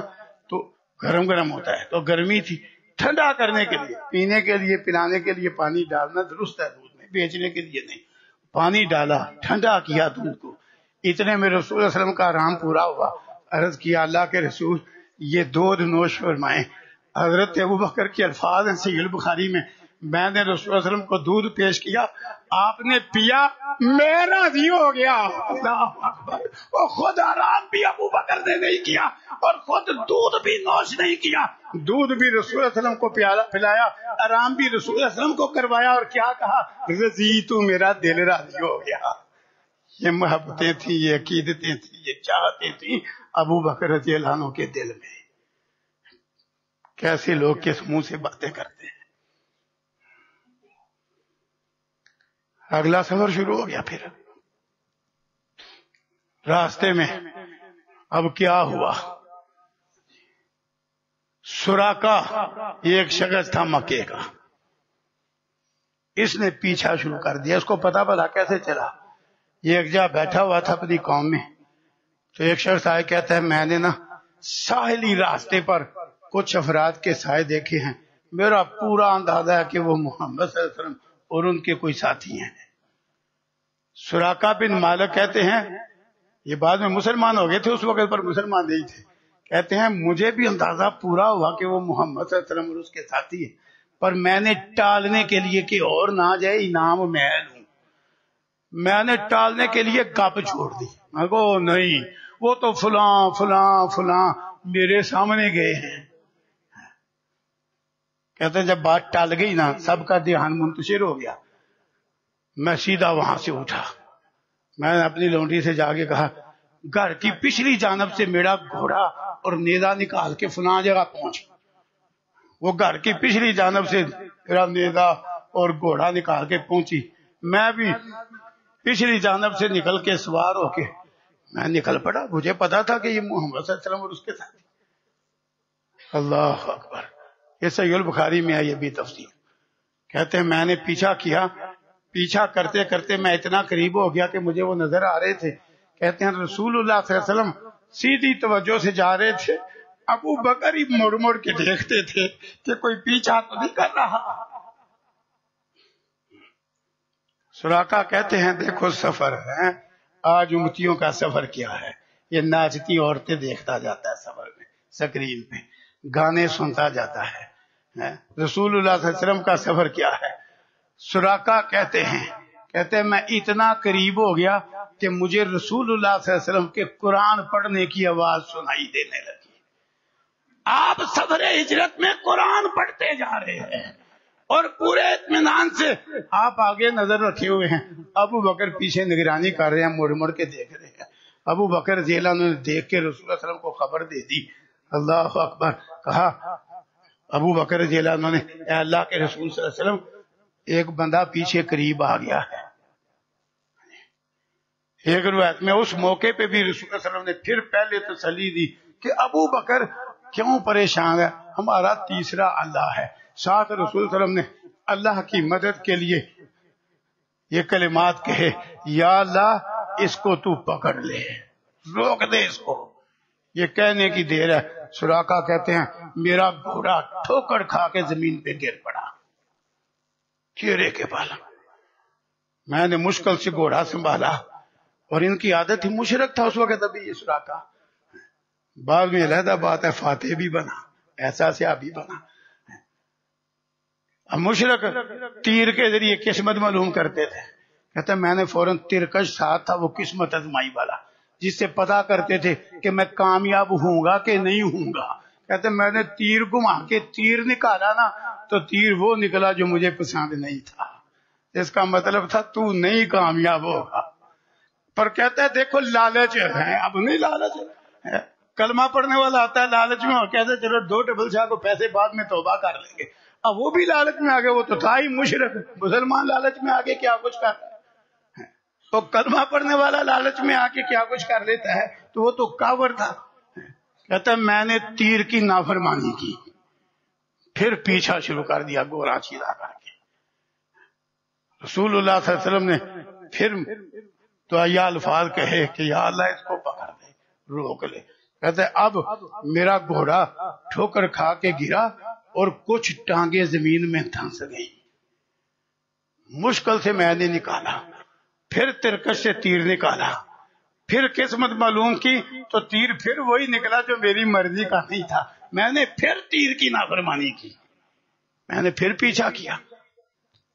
Speaker 1: تو گرم گرم ہوتا ہے, تو گرمی تھی, ٹھنڈا کرنے کے لیے, پینے کے لیے پلانے کے لیے پانی ڈالنا درست ہے, دودھ میں بیچنے کے لیے نہیں. پانی ڈالا, ٹھنڈا کیا دودھ کو. اتنے میں رسول اللہ علیہ وسلم کا آرام پورا ہوا. عرض کیا اللہ کے رسول یہ دودھ نوش فرمائیں. حضرت ابوبکر کے الفاظ ہیں صحیح البخاری میں نے رسول اللہ علیہ وسلم کو دودھ پیش کیا, آپ نے پیا, میں راضی ہو گیا. اللہ اکبر. اور خود آرام بھی ابوبکر نے نہیں کیا اور خود دودھ بھی نوش نہیں کیا. دودھ بھی رسول اللہ علیہ وسلم کو پلایا, آرام بھی رسول اللہ علیہ وسلم کو کروایا, اور کیا کہا, رضی تو میرا دل راضی ہو گیا. یہ محبتیں تھیں, یہ عقیدتیں تھیں, یہ چاہتیں تھیں ابوبکر رضی اللہ عنہ کے دل میں. کیسے لوگ کس منہ سے باتیں کرتے ہیں. اگلا سفر شروع ہو گیا. پھر راستے میں اب کیا ہوا, سراقہ ایک شخص تھا مکے کا, اس نے پیچھا شروع کر دیا. اس کو پتا پلا کیسے چلا, یہ ایک جگہ بیٹھا ہوا تھا اپنی قوم میں, تو ایک شخص آئے کہتا ہے میں نے نا ساحلی راستے پر کچھ افراد کے سائے دیکھے ہیں, میرا پورا اندازہ ہے کہ وہ محمد صلی اللہ علیہ وسلم اور ان کے کوئی ساتھی ہیں. سراقہ بن مالک کہتے ہیں، یہ بعد میں مسلمان ہو گئے تھے، اس وقت پر مسلمان نہیں تھے، کہتے ہیں مجھے بھی اندازہ پورا ہوا کہ وہ محمد صلی اللہ علیہ وسلم اور اس کے ساتھی ہیں، پر میں نے ٹالنے کے لیے کہ اور نہ جائے انعام میں لوں، میں نے ٹالنے کے لیے گپ چھوڑ دی، میں کہو نہیں وہ تو فلاں فلاں فلاں میرے سامنے گئے ہیں۔ کہتے ہیں جب بات ٹال گئی نا، سب کا دھیان منتشر ہو گیا، میں سیدھا وہاں سے اٹھا، میں نے اپنی لونڈی سے جا کے کہا گھر کی پچھلی جانب سے میرا گھوڑا اور نیزا نکال کے فلاں جگہ پہنچ۔ وہ گھر کی پچھلی جانب سے میرا نیزا اور گھوڑا نکال کے پہنچی، میں بھی پچھلی جانب سے نکل کے سوار ہو کے میں نکل پڑا، مجھے پتا تھا کہ یہ محمد صلی اللہ علیہ وسلم اور اس کے ساتھ۔ اللہ اکبر، یہ صحیح البخاری میں ہے یہ بھی تفصیل۔ کہتے ہیں میں نے پیچھا کیا، پیچھا کرتے کرتے میں اتنا قریب ہو گیا کہ مجھے وہ نظر آ رہے تھے۔ کہتے ہیں رسول اللہ صلی اللہ علیہ وسلم سیدھی توجہ سے جا رہے تھے، ابو بکر ہی مڑ مڑ کے دیکھتے تھے کہ کوئی پیچھا تو نہیں کر رہا۔ سراقہ کہتے ہیں دیکھو سفر ہے، آج امتیوں کا سفر کیا ہے، یہ ناچتی عورتیں دیکھتا جاتا ہے سفر میں، سکرین پہ گانے سنتا جاتا ہے۔ رسول اللہ صلی اللہ علیہ وسلم کا سفر کیا ہے؟ سراقہ کہتے ہیں میں اتنا قریب ہو گیا کہ مجھے رسول اللہ صلی اللہ علیہ وسلم کے قرآن پڑھنے کی آواز سنائی دینے لگی۔ آپ سفر ہجرت میں قرآن پڑھتے جا رہے ہیں اور پورے اطمینان سے آپ آگے نظر رکھے ہوئے ہیں، ابو بکر پیچھے نگرانی کر رہے ہیں، مڑ مڑ کے دیکھ رہے ہیں۔ ابو بکر رضی اللہ عنہ نے دیکھ کے رسول اللہ صلی اللہ علیہ وسلم کو خبر دے دی۔ اللہ اکبر، کہا ابو بکر رضی اللہ عنہ نے اے اللہ کے رسول صلی اللہ علیہ وسلم ایک بندہ پیچھے قریب آ گیا ہے۔ ایک روایت میں اس موقع پہ بھی رسول اللہ صلی اللہ علیہ وسلم نے پھر پہلے تسلی دی کہ ابو بکر کیوں پریشان ہے، ہمارا تیسرا اللہ ہے۔ ساتھ رسول صلی اللہ علیہ وسلم نے اللہ کی مدد کے لیے یہ کلمات کہے، یا اللہ اس کو تو پکڑ لے، روک دے اس کو۔ یہ کہنے کی دیر ہے، سراقہ کہتے ہیں میرا گھوڑا ٹھوکر کھا کے زمین پہ گر پڑا چہرے کے بال۔ میں نے مشکل سے گھوڑا سنبھالا، اور ان کی عادت ہی مشرک تھا اس وقت ابھی یہ سراقہ، بعد میں علیحدہ بات ہے فاتح بھی بنا، ایسا سیا بھی بنا۔ اب مشرک تیر کے ذریعے قسمت معلوم کرتے تھے، کہتے میں نے فوراً ترکش ساتھ تھا وہ قسمت ازمائی والا، جس سے پتا کرتے تھے کہ میں کامیاب ہوں گا کہ نہیں ہوں گا۔ کہتے میں نے تیر گھما کے تیر نکالا نا تو تیر وہ نکلا جو مجھے پسند نہیں تھا، اس کا مطلب تھا تو نہیں کامیاب ہوگا۔ پر کہتا ہے دیکھو لالچ ہے، اب نہیں لالچ ہے، کلمہ پڑھنے والا آتا ہے لالچ میں، اور کہتے چلو 2 ٹبل شاہ کو پیسے بعد میں توبہ کر لیں گے، اب وہ بھی لالچ میں آگے، وہ تو تھا ہی مشرک، مسلمان لالچ میں آگے کیا کچھ کر رہا ہے، تو کلمہ پڑھنے والا لالچ میں آ کے کیا کچھ کر لیتا ہے، تو وہ تو کافر تھا۔ کہتا ہے میں نے تیر کی نافرمانی کی، پھر پیچھا شروع کر دیا گورا چیلا کر کے۔ رسول اللہ صلی اللہ علیہ وسلم نے پھر تو یہ الفاظ کہے کہ یا اللہ اس کو پکڑ دے، روک لے۔ کہتے اب میرا گھوڑا ٹھوکر کھا کے گرا اور کچھ ٹانگیں زمین میں دھنس گئی، مشکل سے میں نے نکالا، پھر ترکش سے تیر نکالا، پھر قسمت معلوم کی تو تیر پھر وہی نکلا جو میری مرضی کا نہیں تھا، میں نے پھر تیر کی نافرمانی کی، میں نے پھر پیچھا کیا،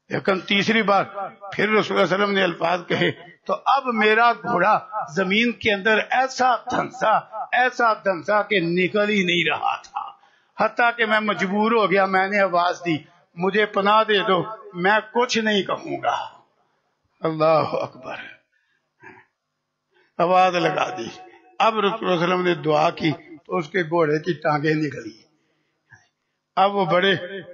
Speaker 1: لیکن تیسری بار پھر رسول اللہ صلی اللہ علیہ وسلم نے الفاظ کہے تو اب میرا گھوڑا زمین کے اندر ایسا دھنسا کہ نکل ہی نہیں رہا تھا، حتیٰ کہ میں مجبور ہو گیا، میں نے آواز دی مجھے پناہ دے دو، میں کچھ نہیں کہوں گا۔ اللہ اکبر، آواز لگا دی۔ اب رسول اللہ صلی اللہ علیہ وسلم نے دعا کی تو اس کے گھوڑے کی ٹانگیں نکلی۔ اب وہ بڑے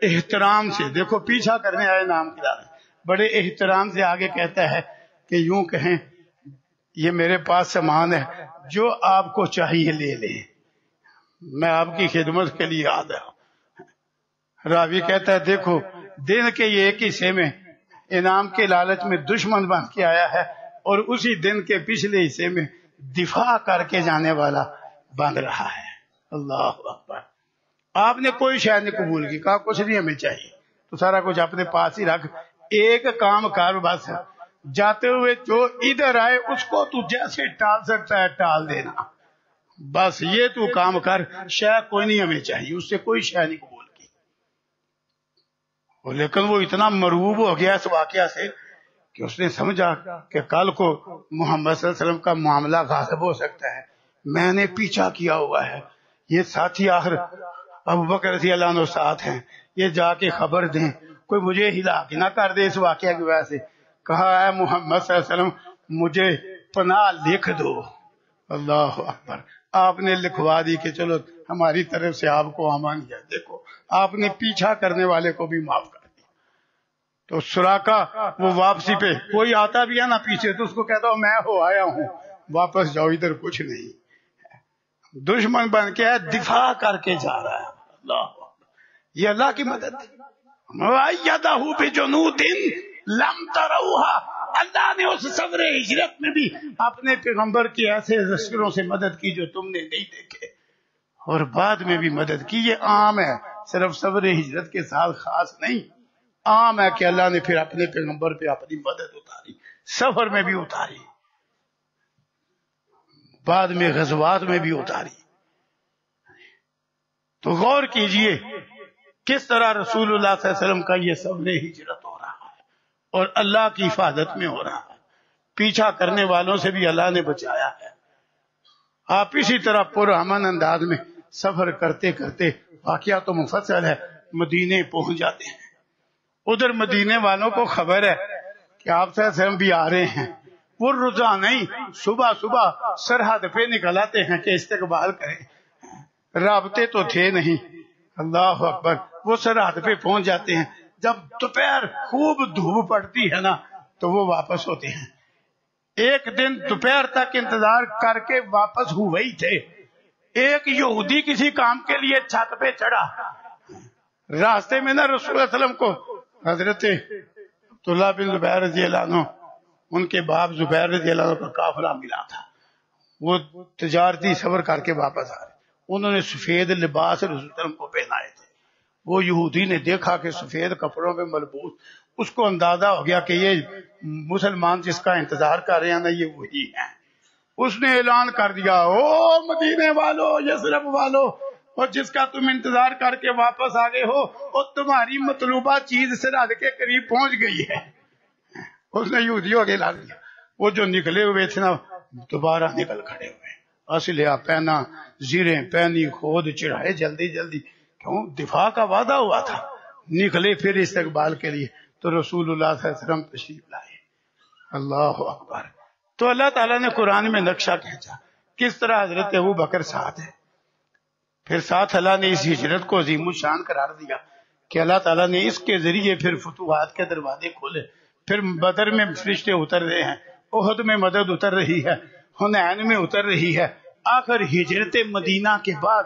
Speaker 1: احترام سے، دیکھو پیچھا کرنے آئے نام کی دعوت، بڑے احترام سے آگے کہتا ہے کہ یوں کہیں یہ میرے پاس سامان ہے، جو آپ کو چاہیے لے لیں، میں آپ کی خدمت کے لیے آیا ہوں۔ راوی کہتا ہے دیکھو دن کے یہ ایک حصے میں انعام کے لالچ میں دشمن بن کے آیا ہے، اور اسی دن کے پچھلے حصے میں دفاع کر کے جانے والا بن رہا ہے۔ اللہ اکبر، آپ نے کوئی شے نہیں قبول کی، کہا کچھ نہیں ہمیں چاہیے، تو سارا کچھ اپنے پاس ہی رکھ، ایک کام کر بس، جاتے ہوئے جو ادھر آئے اس کو تو جیسے ٹال سکتا ہے ٹال دینا، بس یہ تو کام کر، شے کوئی نہیں ہمیں چاہیے، اس سے کوئی شے نہیں قبول کی۔ لیکن وہ اتنا مرعوب ہو گیا اس واقعہ سے کہ اس نے سمجھا کہ کل کو محمد صلی اللہ علیہ وسلم کا معاملہ غاصب ہو سکتا ہے، میں نے پیچھا کیا ہوا ہے، یہ ساتھی آخر ابو بکر رضی اللہ عنہ ساتھ ہیں، یہ جا کے خبر دیں، کوئی مجھے ہلاک نہ کر دے اس واقعہ کی وجہ سے۔ کہا اے محمد صلی اللہ علیہ وسلم مجھے پناہ لکھ دو۔ اللہ اکبر، آپ نے لکھوا دی کہ چلو ہماری طرف سے آپ کو امان ہے، دیکھو آپ نے پیچھا کرنے والے کو بھی معاف کر دیا۔ تو سراقہ وہ واپسی پہ کوئی آتا بھی ہے نا پیچھے تو اس کو کہتا ہوں میں ہو آیا ہوں، واپس جاؤ، ادھر کچھ نہیں، دشمن بن کے دفاع کر کے جا رہا ہے۔ اللہ یہ اللہ کی مدد ہے۔ وَأَيَّدَهُ بِجُنُودٍ لَمْ تَرَوْهَا، اللہ نے اس صبر ہجرت میں بھی اپنے پیغمبر کی ایسے لشکروں سے مدد کی جو تم نے نہیں دیکھے، اور بعد میں بھی مدد کی۔ یہ عام ہے، صرف صبر ہجرت کے ساتھ خاص نہیں، عام ہے کہ اللہ نے پھر اپنے پیغمبر پہ اپنی مدد اتاری، سفر میں بھی اتاری، بعد میں غزوات میں بھی اتاری۔ تو غور کیجئے کس طرح رسول اللہ صلی اللہ علیہ وسلم کا یہ صبر ہجرت ہو رہا ہے اور اللہ کی حفاظت میں ہو رہا ہے، پیچھا کرنے والوں سے بھی اللہ نے بچایا ہے۔ آپ اسی طرح پرامن انداز میں سفر کرتے کرتے، واقعہ تو مفصل ہے، مدینے پہنچ جاتے ہیں۔ ادھر مدینے والوں کو خبر ہے کہ آپ صلی اللہ علیہ وسلم بھی آ رہے ہیں، وہ روزانہ ہی صبح صبح سرحد پہ نکل آتے ہیں کہ استقبال کریں، رابطے تو تھے نہیں، اللہ اکبر، وہ سرحد پہ پہنچ جاتے ہیں۔ جب دوپہر خوب دھوپ پڑتی ہے نا تو وہ واپس ہوتے ہیں۔ ایک دن دوپہر تک انتظار کر کے واپس ہوئے ہی تھے، ایک یہودی کسی کام کے لیے چھت پہ چڑھا، راستے میں نا رسول اللہ علیہ وسلم کو حضرت عبداللہ بن زبیر رضی اللہ عنہ، ان کے باپ زبیر رضی اللہ عنہ کا قافلہ ملا تھا، وہ تجارتی سفر کر کے واپس آ رہے، انہوں نے سفید لباس رسول اللہ علیہ وسلم کو پہنائے تھے۔ وہ یہودی نے دیکھا کہ سفید کپڑوں میں ملبوس، اس کو اندازہ ہو گیا کہ یہ مسلمان جس کا انتظار کر رہے ہیں نا یہ وہی ہیں۔ اس نے اعلان کر دیا، او مدینے والو، یثرب والو، اور جس کا تم انتظار کر کے واپس آ گئے ہو اور تمہاری مطلوبہ چیز سرحد کے قریب پہنچ گئی ہے۔ اس نے یہودیوں کے اعلان کیا، وہ جو نکلے ہوئے تھے نا دوبارہ نکل کھڑے ہوئے، اسلحہ پہنا، زیریں پہنی، خود چڑھائے جلدی جلدی، کیوں دفاع کا وعدہ ہوا تھا، نکلے پھر استقبال کے لیے۔ تو رسول اللہ صلی اللہ علیہ وسلم تشریف لائے، اللہ اکبر۔ تو اللہ تعالیٰ نے قرآن میں نقشہ کھینچا کس طرح حضرت ابو بکر ساتھ ہے، پھر ساتھ اللہ نے اس ہجرت کو عظیم الشان قرار دیا کہ اللہ تعالیٰ نے اس کے ذریعے پھر فتوحات کے دروازے کھولے، پھر بدر میں فرشتے اتر رہے ہیں، احد میں مدد اتر رہی ہے، حنین میں اتر رہی ہے، آخر ہجرت مدینہ کے بعد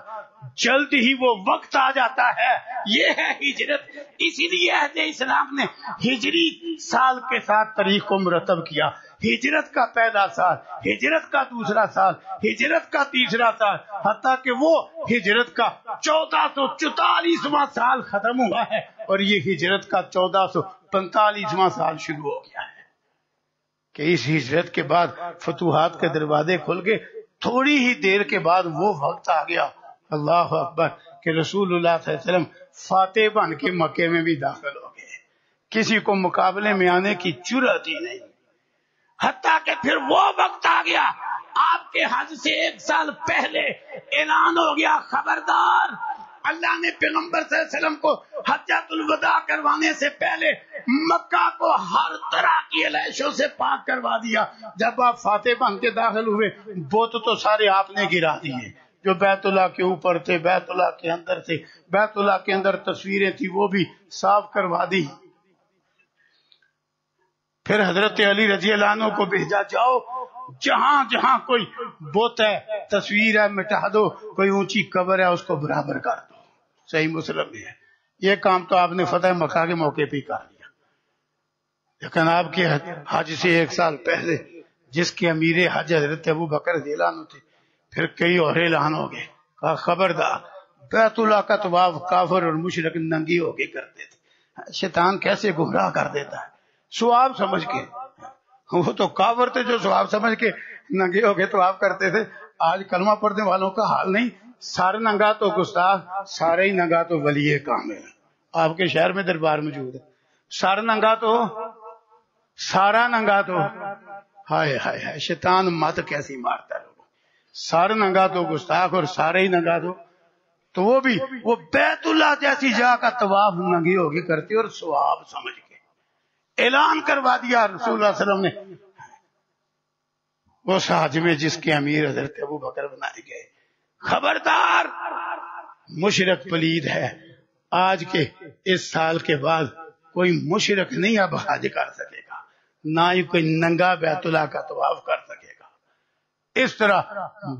Speaker 1: جلد ہی وہ وقت آ جاتا ہے، یہ ہے ہجرت۔ اسی لیے اہل اسلام نے ہجری سال کے ساتھ تاریخ کو مرتب کیا، ہجرت کا پہلا سال، ہجرت کا دوسرا سال، ہجرت کا تیسرا سال، حتیٰ کہ وہ ہجرت کا 1444واں سال ختم ہوا ہے اور یہ ہجرت کا 1445واں سال شروع ہو گیا ہے کہ اس ہجرت کے بعد فتوحات کے دروازے کھل گئے۔ تھوڑی ہی دیر کے بعد وہ وقت آ گیا، اللہ اکبر، کہ رسول اللہ صلی اللہ علیہ وسلم فاتح بن کے مکے میں بھی داخل ہو گئے، کسی کو مقابلے میں آنے کی جرأت ہی نہیں، حتیٰ کہ پھر وہ وقت آ گیا آپ کے حج سے 1 سال پہلے اعلان ہو گیا، خبردار، اللہ نے پیغمبر صلی اللہ علیہ وسلم کو حجۃ الوداع کروانے سے پہلے مکہ کو ہر طرح کی علائشوں سے پاک کروا دیا۔ جب آپ فاتح بن کے داخل ہوئے، بت تو سارے آپ نے گرا دیے، جو بیت اللہ کے اوپر تھے، بیت اللہ کے اندر تھے، بیت اللہ کے اندر تصویریں تھی وہ بھی صاف کروا دی۔ پھر حضرت علی رضی اللہ عنہ کو بھیجا، جاؤ جہاں جہاں کوئی بت ہے، تصویر ہے، مٹا دو، کوئی اونچی قبر ہے اس کو برابر کر دو۔ صحیح مسلم میں ہے، یہ کام تو آپ نے فتح مکہ کے موقع پہ کر لیا، لیکن آپ کے حج سے 1 سال پہلے جس کے امیر حج حضرت ابو بکر رضی اللہ عنہ تھے، پھر کئی اور اعلان ہو گئے، کہا خبردار، بیت اللہ کا طواف کافر اور مشرک ننگی ہو کے کرتے تھے، شیطان کیسے گمراہ کر دیتا ہے، سواب سمجھ کے وہ تو کافر تھے جو ثواب سمجھ کے ننگے ہو کے طواف کرتے تھے. آج کلمہ پڑھنے والوں کا حال نہیں. سارے ننگا تو گستاخ، سارے ہی ننگا تو ولی کامل. آپ کے شہر میں دربار موجود ہے. سارا ننگا تو ہائے ہائے ہائے، شیطان مت کیسی مارتا ہے. سارا ننگا تو گستاخ اور سارے ہی ننگا تو وہ بھی وہ بیت اللہ جیسی جگہ کا طواف ننگی ہوگی کرتی اور ثواب سمجھ کے اعلان کروا دیا رسول اللہ صلی اللہ علیہ وسلم نے. اس حج میں جس کے امیر حضرت ابو بکر بنائے گئے، خبردار مشرک پلید ہے. آج کے اس سال کے بعد کوئی مشرک نہیں اب حج کر سکے گا، نہ ہی کوئی ننگا بیت اللہ کا طواف کر سکے گا. اس طرح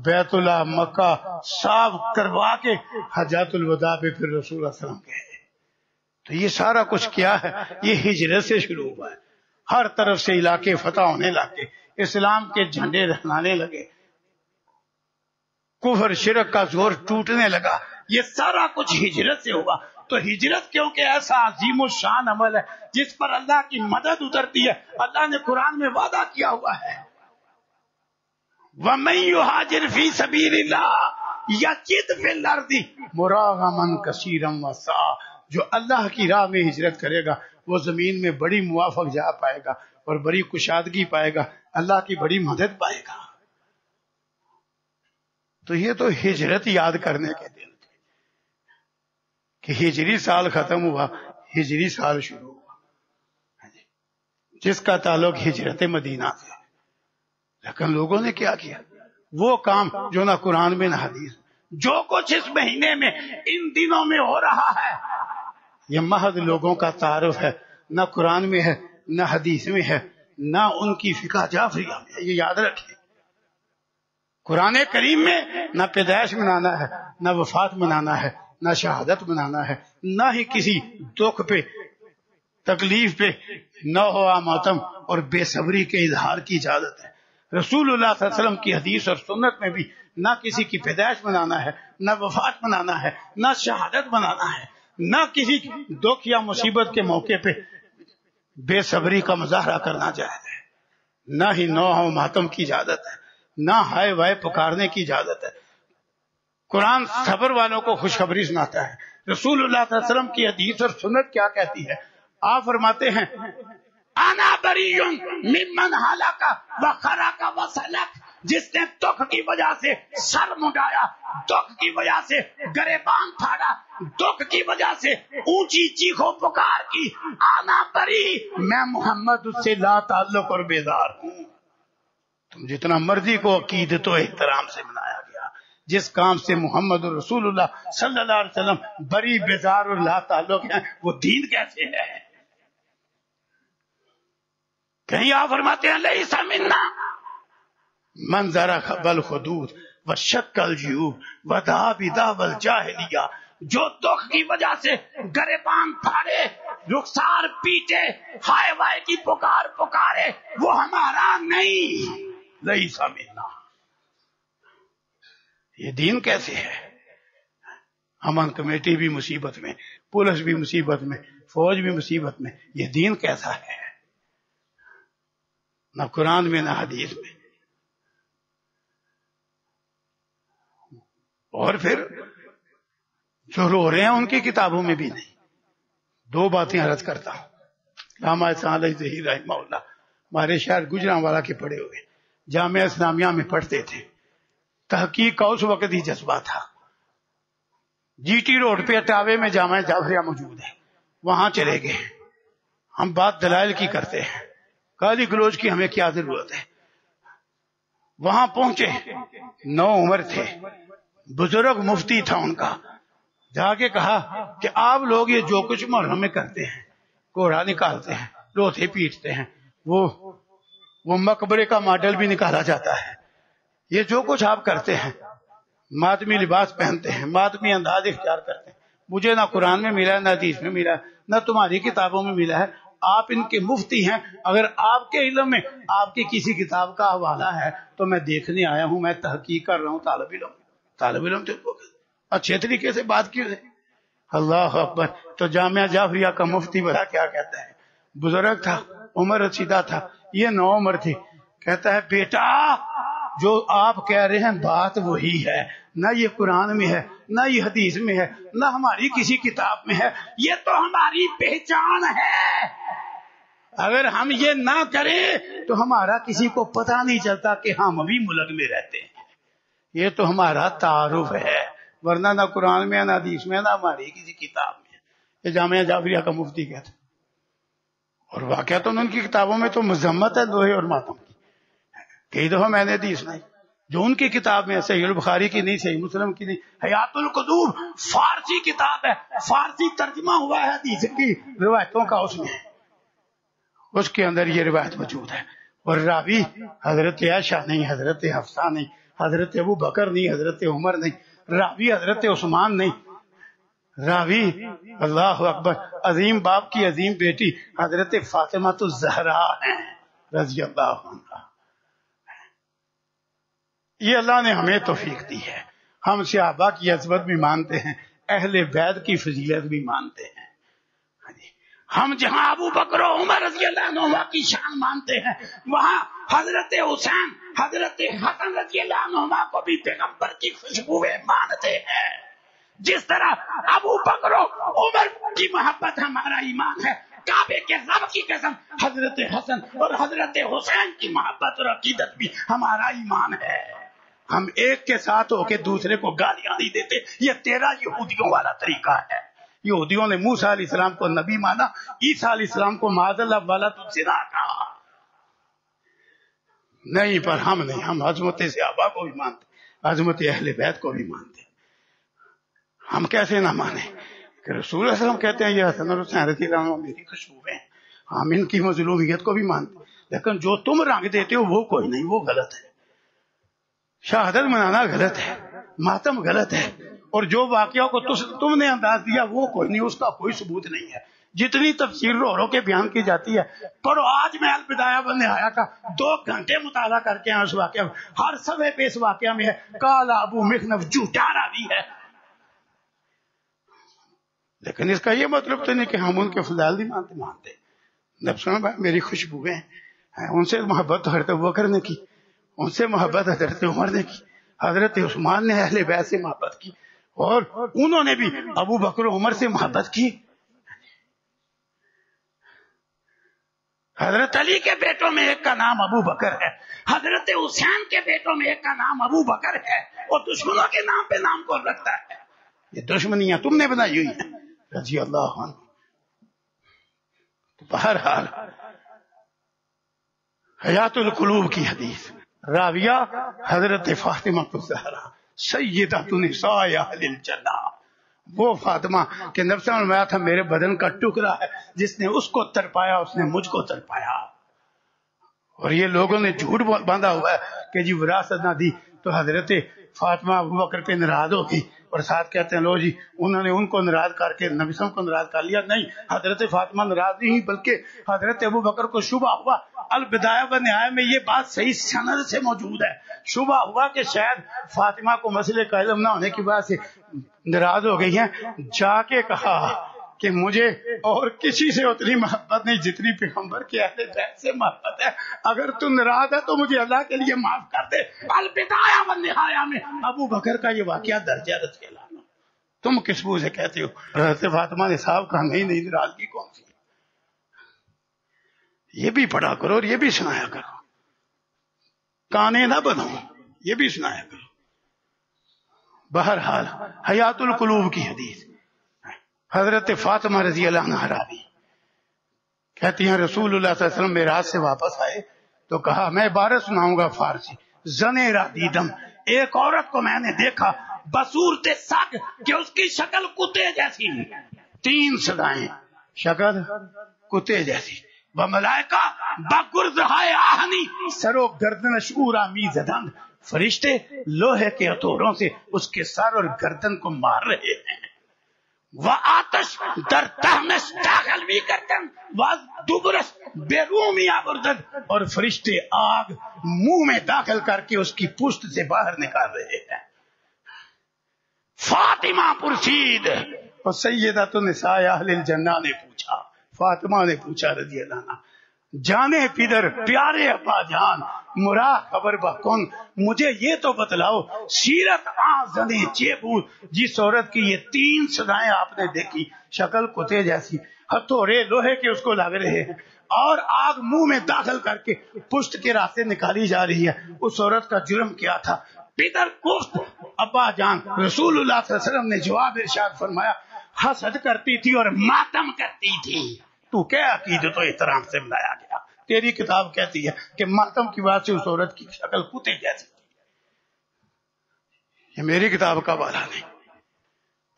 Speaker 1: بیت اللہ مکہ صاف کروا کے حجۃ الوداع پہ پھر رسول اللہ صلی اللہ علیہ وسلم گئے. تو یہ سارا کچھ کیا ہے؟ یہ ہجرت سے شروع ہوا ہے. ہر طرف سے علاقے فتح ہونے لگے، اسلام کے جھنڈے لہرانے لگے، کفر شرک کا زور ٹوٹنے لگا. یہ سارا کچھ ہجرت سے ہوا. تو ہجرت کیونکہ ایسا عظیم الشان عمل ہے جس پر اللہ کی مدد اترتی ہے. اللہ نے قرآن میں وعدہ کیا ہوا ہے، وَمَن يُهَاجِرْ فِي سَبِيلِ اللَّهِ يَجِدْ فِي الْأَرْضِ مُرَاغَمًا كَثِيرًا وَسَعًا. جو اللہ کی راہ میں ہجرت کرے گا وہ زمین میں بڑی موافق جا پائے گا اور بڑی کشادگی پائے گا، اللہ کی بڑی مدد پائے گا. تو یہ تو ہجرت یاد کرنے کے دن تھے کہ ہجری سال ختم ہوا، ہجری سال شروع ہوا، جس کا تعلق ہجرت مدینہ سے. لیکن لوگوں نے کیا کیا؟ وہ کام جو نہ قرآن میں نہ حدیث. جو کچھ اس مہینے میں ان دنوں میں ہو رہا ہے یہ محض لوگوں کا تعارف ہے، نہ قرآن میں ہے نہ حدیث میں ہے نہ ان کی فقہ جعفریہ میں. یہ یاد رکھیں، قرآن کریم میں نہ پیدائش منانا ہے، نہ وفات منانا ہے، نہ شہادت منانا ہے، نہ ہی کسی دکھ پہ تکلیف پہ نہ ہوا ماتم اور بے صبری کے اظہار کی اجازت ہے. رسول اللہ صلی اللہ علیہ وسلم کی حدیث اور سنت میں بھی نہ کسی کی پیدائش منانا ہے، نہ وفات منانا ہے، نہ شہادت منانا ہے، نہ کسی دکھ یا مصیبت کے موقع پہ بے صبری کا مظاہرہ کرنا جائز ہے، نہ ہی نوح و ماتم کی اجازت ہے، نہ ہائے وائے پکارنے کی اجازت ہے. قرآن صبر والوں کو خوشخبری سناتا ہے. رسول اللہ صلی اللہ علیہ وسلم کی حدیث اور سنت کیا کہتی ہے؟ آپ فرماتے ہیں انا بری ممن ہلاک وخرق وسلک. جس نے دکھ کی وجہ سے سر مڈایا، دکھ کی وجہ سے گریبان پھاڑا، دکھ کی وجہ سے اونچی چیخو پکار کی، انا بری، میں محمد اس سے لا تعلق اور بیزار ہوں. تم جتنا مرضی کو عقیدت و احترام سے منایا گیا، جس کام سے محمد رسول اللہ صلی اللہ علیہ وسلم بری بیزار اور لا تعلق ہیں، وہ دین کیسے ہے؟ کہیں آپ فرماتے ہیں لیس منا من ضرب الخدود وشق الجیوب ودعا بدعوی الجاہلیہ. جو دکھ کی وجہ سے گریبان پھاڑے، رخسار پیٹے، ہائے وائے کی پکار پکارے، وہ ہمارا نہیں. لیس منا. یہ دین کیسے ہے؟ امن کمیٹی بھی مصیبت میں، پولیس بھی مصیبت میں، فوج بھی مصیبت میں. یہ دین کیسا ہے؟ نہ قرآن میں نہ حدیث میں. اور پھر جو رو رہے ہیں ان کی کتابوں میں بھی نہیں. دو باتیں عرض کرتا ہوں. علامہ احسان علی ظہیر رحمہ اللہ ہمارے شہر گجرانوالا کے پڑھے ہوئے، جامعہ اسلامیہ میں پڑھتے تھے. تحقیق کا اس وقت ہی جذبہ تھا. جی ٹی روڈ پہ اٹاوے میں جامعہ جعفریہ موجود ہے، وہاں چلے گئے. ہم بات دلائل کی کرتے ہیں، گالی گلوچ کی ہمیں کیا ضرورت ہے. وہاں پہنچے، نو عمر تھے، بزرگ مفتی تھا ان کا. جا کے کہا کہ آپ لوگ یہ جو کچھ محرم میں کرتے ہیں، کوڑا نکالتے ہیں، لوتھے پیٹتے ہیں، وہ مقبرے کا ماڈل بھی نکالا جاتا ہے، یہ جو کچھ آپ کرتے ہیں، ماتمی لباس پہنتے ہیں، ماتمی انداز اختیار کرتے ہیں، مجھے نہ قرآن میں ملا ہے، نہ حدیث میں ملا ہے، نہ تمہاری کتابوں میں ملا ہے. آپ ان کے مفتی ہیں، اگر آپ کے علم میں آپ کی کسی کتاب کا حوالہ ہے تو میں دیکھنے آیا ہوں، میں تحقیق کر رہا ہوں. طالب علم تو اچھے طریقے سے بات کی. اللہ اکبر. تو جامعہ جعفریہ کا مفتی بڑا کیا کہتا ہے، بزرگ تھا، عمر رسیدہ تھا، یہ 9 عمر تھی. کہتا ہے بیٹا جو آپ کہہ رہے ہیں بات وہی ہے، نہ یہ قرآن میں ہے، نہ یہ حدیث میں ہے، نہ ہماری کسی کتاب میں ہے، یہ تو ہماری پہچان ہے. اگر ہم یہ نہ کریں تو ہمارا کسی کو پتہ نہیں چلتا کہ ہم بھی ملک میں رہتے ہیں. یہ تو ہمارا تعارف ہے، ورنہ نہ قرآن میں نہ حدیث میں نہ ہماری کسی کتاب میں. یہ جامعہ جعفریہ کا مفتی کہتا ہے. اور واقعہ تو ان کی کتابوں میں تو مذمت ہے لوہے اور ماتم کی. کئی دفعہ میں نے حدیث سنائی جو ان کی کتاب میں، صحیح البخاری کی نہیں، صحیح مسلم کی نہیں، حیات القلوب فارسی کتاب ہے، فارسی ترجمہ ہوا ہے حدیث کی روایتوں کا، اس کے اندر یہ روایت موجود ہے. اور راوی حضرت عائشہ نہیں، حضرت حفصہ نہیں، حضرت ابو بکر نہیں، حضرت عمر نہیں، راوی حضرت عثمان نہیں، راوی اللہ اکبر عظیم باپ کی عظیم بیٹی حضرت فاطمہ الزہرا ہیں رضی اللہ عنہا. یہ اللہ نے ہمیں توفیق دی ہے. ہم صحابہ کی عظمت بھی مانتے ہیں، اہل بیت کی فضیلت بھی مانتے ہیں. ہم جہاں ابو بکر و عمر رضی اللہ عنہ کی شان مانتے ہیں، وہاں حضرت حسین، حضرت حسن رضی اللہ عنہ کو بھی پیغمبر کی خوشبوئیں مانتے ہیں. جس طرح ابو بکر و عمر کی محبت ہمارا ایمان ہے، کعبے کے رب کی قسم حضرت حسن اور حضرت حسین کی محبت اور عقیدت بھی ہمارا ایمان ہے. ہم ایک کے ساتھ ہو کے دوسرے کو گالیاں نہیں دیتے. یہ تیرا یہودیوں والا طریقہ ہے. یہودیوں نے موسیٰ علیہ السلام کو نبی مانا، عیسیٰ علیہ السلام کو معاذ اللہ والا تم سے نہ کہا. نہیں، پر ہم نہیں، ہم عظمت صحابہ کو بھی مانتے، عظمت اہل بیت کو بھی مانتے. ہم کیسے نہ مانیں کہ رسول اللہ علیہ وسلم کہتے ہیں یہ حسن اور حسین رضی اللہ عنہ میری خوشبوئیں ہیں. ہم ان کی مظلومیت کو بھی مانتے، لیکن جو تم رنگ دیتے ہو وہ کوئی نہیں، وہ غلط ہے. شہادت منانا غلط ہے، ماتم غلط ہے، اور جو واقعوں کو تم نے انداز دیا وہ کوئی نہیں، اس کا کوئی ثبوت نہیں ہے. جتنی تفسیر رو رو کے بیان کی جاتی ہے، پر آج میں البدایہ والنہایہ کا 2 گھنٹے مطالعہ کر کے اس واقعہ میں، ہر صفحے پہ اس واقعہ میں ہے کالا ابو مخنف جھوٹا راوی ہے. لیکن اس کا یہ مطلب تو نہیں کہ ہم ان کے فضائل نہیں مانتے. جب سنا میری خوشبوئیں ہیں، ان سے محبت حضرت ابوبکر نے کی، ان سے محبت حضرت عمر نے کی، حضرت عثمان نے اہل بیت سے محبت کی، اور انہوں نے بھی ابو بکر و عمر سے محبت کی. حضرت علی کے بیٹوں میں ایک کا نام ابو بکر ہے، حضرت حسین کے بیٹوں میں ایک کا نام ابو بکر ہے، اور دشمنوں کے نام پہ نام کون رکھتا ہے؟ یہ دشمنیاں تم نے بنائی ہوئی ہیں رضی اللہ عنہ. بہرحال حیات القلوب کی حدیث، راویہ حضرت فاطمہ الزہرا سیدہ نساء اہل الجنہ، وہ فاطمہ کہ نبی صلی اللہ علیہ وسلم نے تھا میرے بدن کا ٹکڑا ہے، جس نے اس کو تڑپایا اس نے مجھ کو تڑپایا. اور یہ لوگوں نے جھوٹ باندھا ہوا ہے کہ جی وراثت نہ دی تو حضرت فاطمہ ابو بکر پہ ناراض ہوگی، اور ساتھ کہتے ہیں لو جی انہوں نے ان کو ناراض کر کے نبی صلی اللہ علیہ وسلم کو ناراض کر لیا. نہیں، حضرت فاطمہ ناراض نہیں، بلکہ حضرت ابو بکر کو شبہ ہوا. البدایہ والنہایہ میں یہ بات صحیح سند سے موجود ہے. شبہ ہوا کہ شاید فاطمہ کو مسئلے کا علم نہ ہونے کی وجہ سے ناراض ہو گئی ہیں. جا کے کہا کہ مجھے اور کسی سے اتنی محبت نہیں جتنی پیغمبر کے اہل بیت سے محبت ہے. اگر تو ناراض ہے تو مجھے اللہ کے لیے معاف کر دے. البدایہ والنہایہ میں ابو بکر کا یہ واقعہ درج ہے. رضی اللہ عنہ تم کس منہ سے کہتے ہو؟ حضرت فاطمہ نے صاحب کہا نہیں، ناراضگی کون سی؟ یہ بھی پڑھا کرو اور یہ بھی سنایا کرو، کانے نہ بنو، یہ بھی سنایا کرو. بہرحال حیات القلوب کی حدیث، حضرت فاطمہ رضی اللہ عنہ راوی کہتی ہیں رسول اللہ صلی اللہ علیہ وسلم معراج سے واپس آئے تو کہا میں عبارت سناؤں گا فارسی. زنے را دیدم، ایک عورت کو میں نے دیکھا بصورت سگ کہ اس کی شکل کتے جیسی، 3 سزائیں، شکل کتے جیسی. ملائکہ بگرزہائے آہنی، سرو گردن شعور آمیز دند، فرشتے لوہے کے ہتھوڑوں سے اس کے سر اور گردن کو مار رہے ہیں. وآتش در تہمس داخل بھی گردن دبرس بیرومی آبردن، اور فرشتے آگ منہ میں داخل کر کے اس کی پشت سے باہر نکال رہے ہیں. فاطمہ پرسید، اور سیدۃ النساء اہل الجنہ نے پوچھا، فاطمہ نے پوچھا رضی اللہ عنہ جانے پدر پیارے ابا جان مرا خبر بکن، مجھے یہ تو بتلاؤ سیرت آزنے چیبو، جس عورت کی یہ 3 صدایں آپ نے دیکھی، شکل کتے جیسی، ہتھوڑے لوہے کے اس کو لگ رہے ہیں اور آگ منہ میں داخل کر کے پشت کے راستے نکالی جا رہی ہے، اس عورت کا جرم کیا تھا؟ پدر گفت ابا جان، رسول اللہ صلی اللہ علیہ وسلم نے جواب ارشاد فرمایا حسد کرتی تھی اور ماتم کرتی تھی۔ تو کیا عقیدت و احترام سے بلایا گیا؟ تیری کتاب کہتی ہے کہ ماتم کی بات سے اس عورت کی شکل کتے جیسی تھی۔ یہ میری کتاب کا والا نہیں۔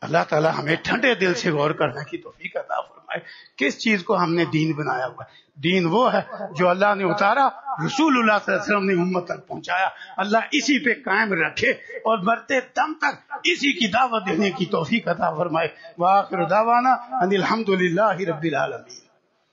Speaker 1: اللہ تعالی ہمیں ٹھنڈے دل سے غور کرنے کی توفیق عطا فرمائے۔ کس چیز کو ہم نے دین بنایا ہوا؟ دین وہ ہے جو اللہ نے اتارا، رسول اللہ صلی اللہ علیہ وسلم نے امت تک پہنچایا۔ اللہ اسی پہ قائم رکھے اور مرتے دم تک اسی کی دعوت دینے کی توفیق عطا فرمائے۔ وآخر دعوانا ان الحمد للہ رب العالمین۔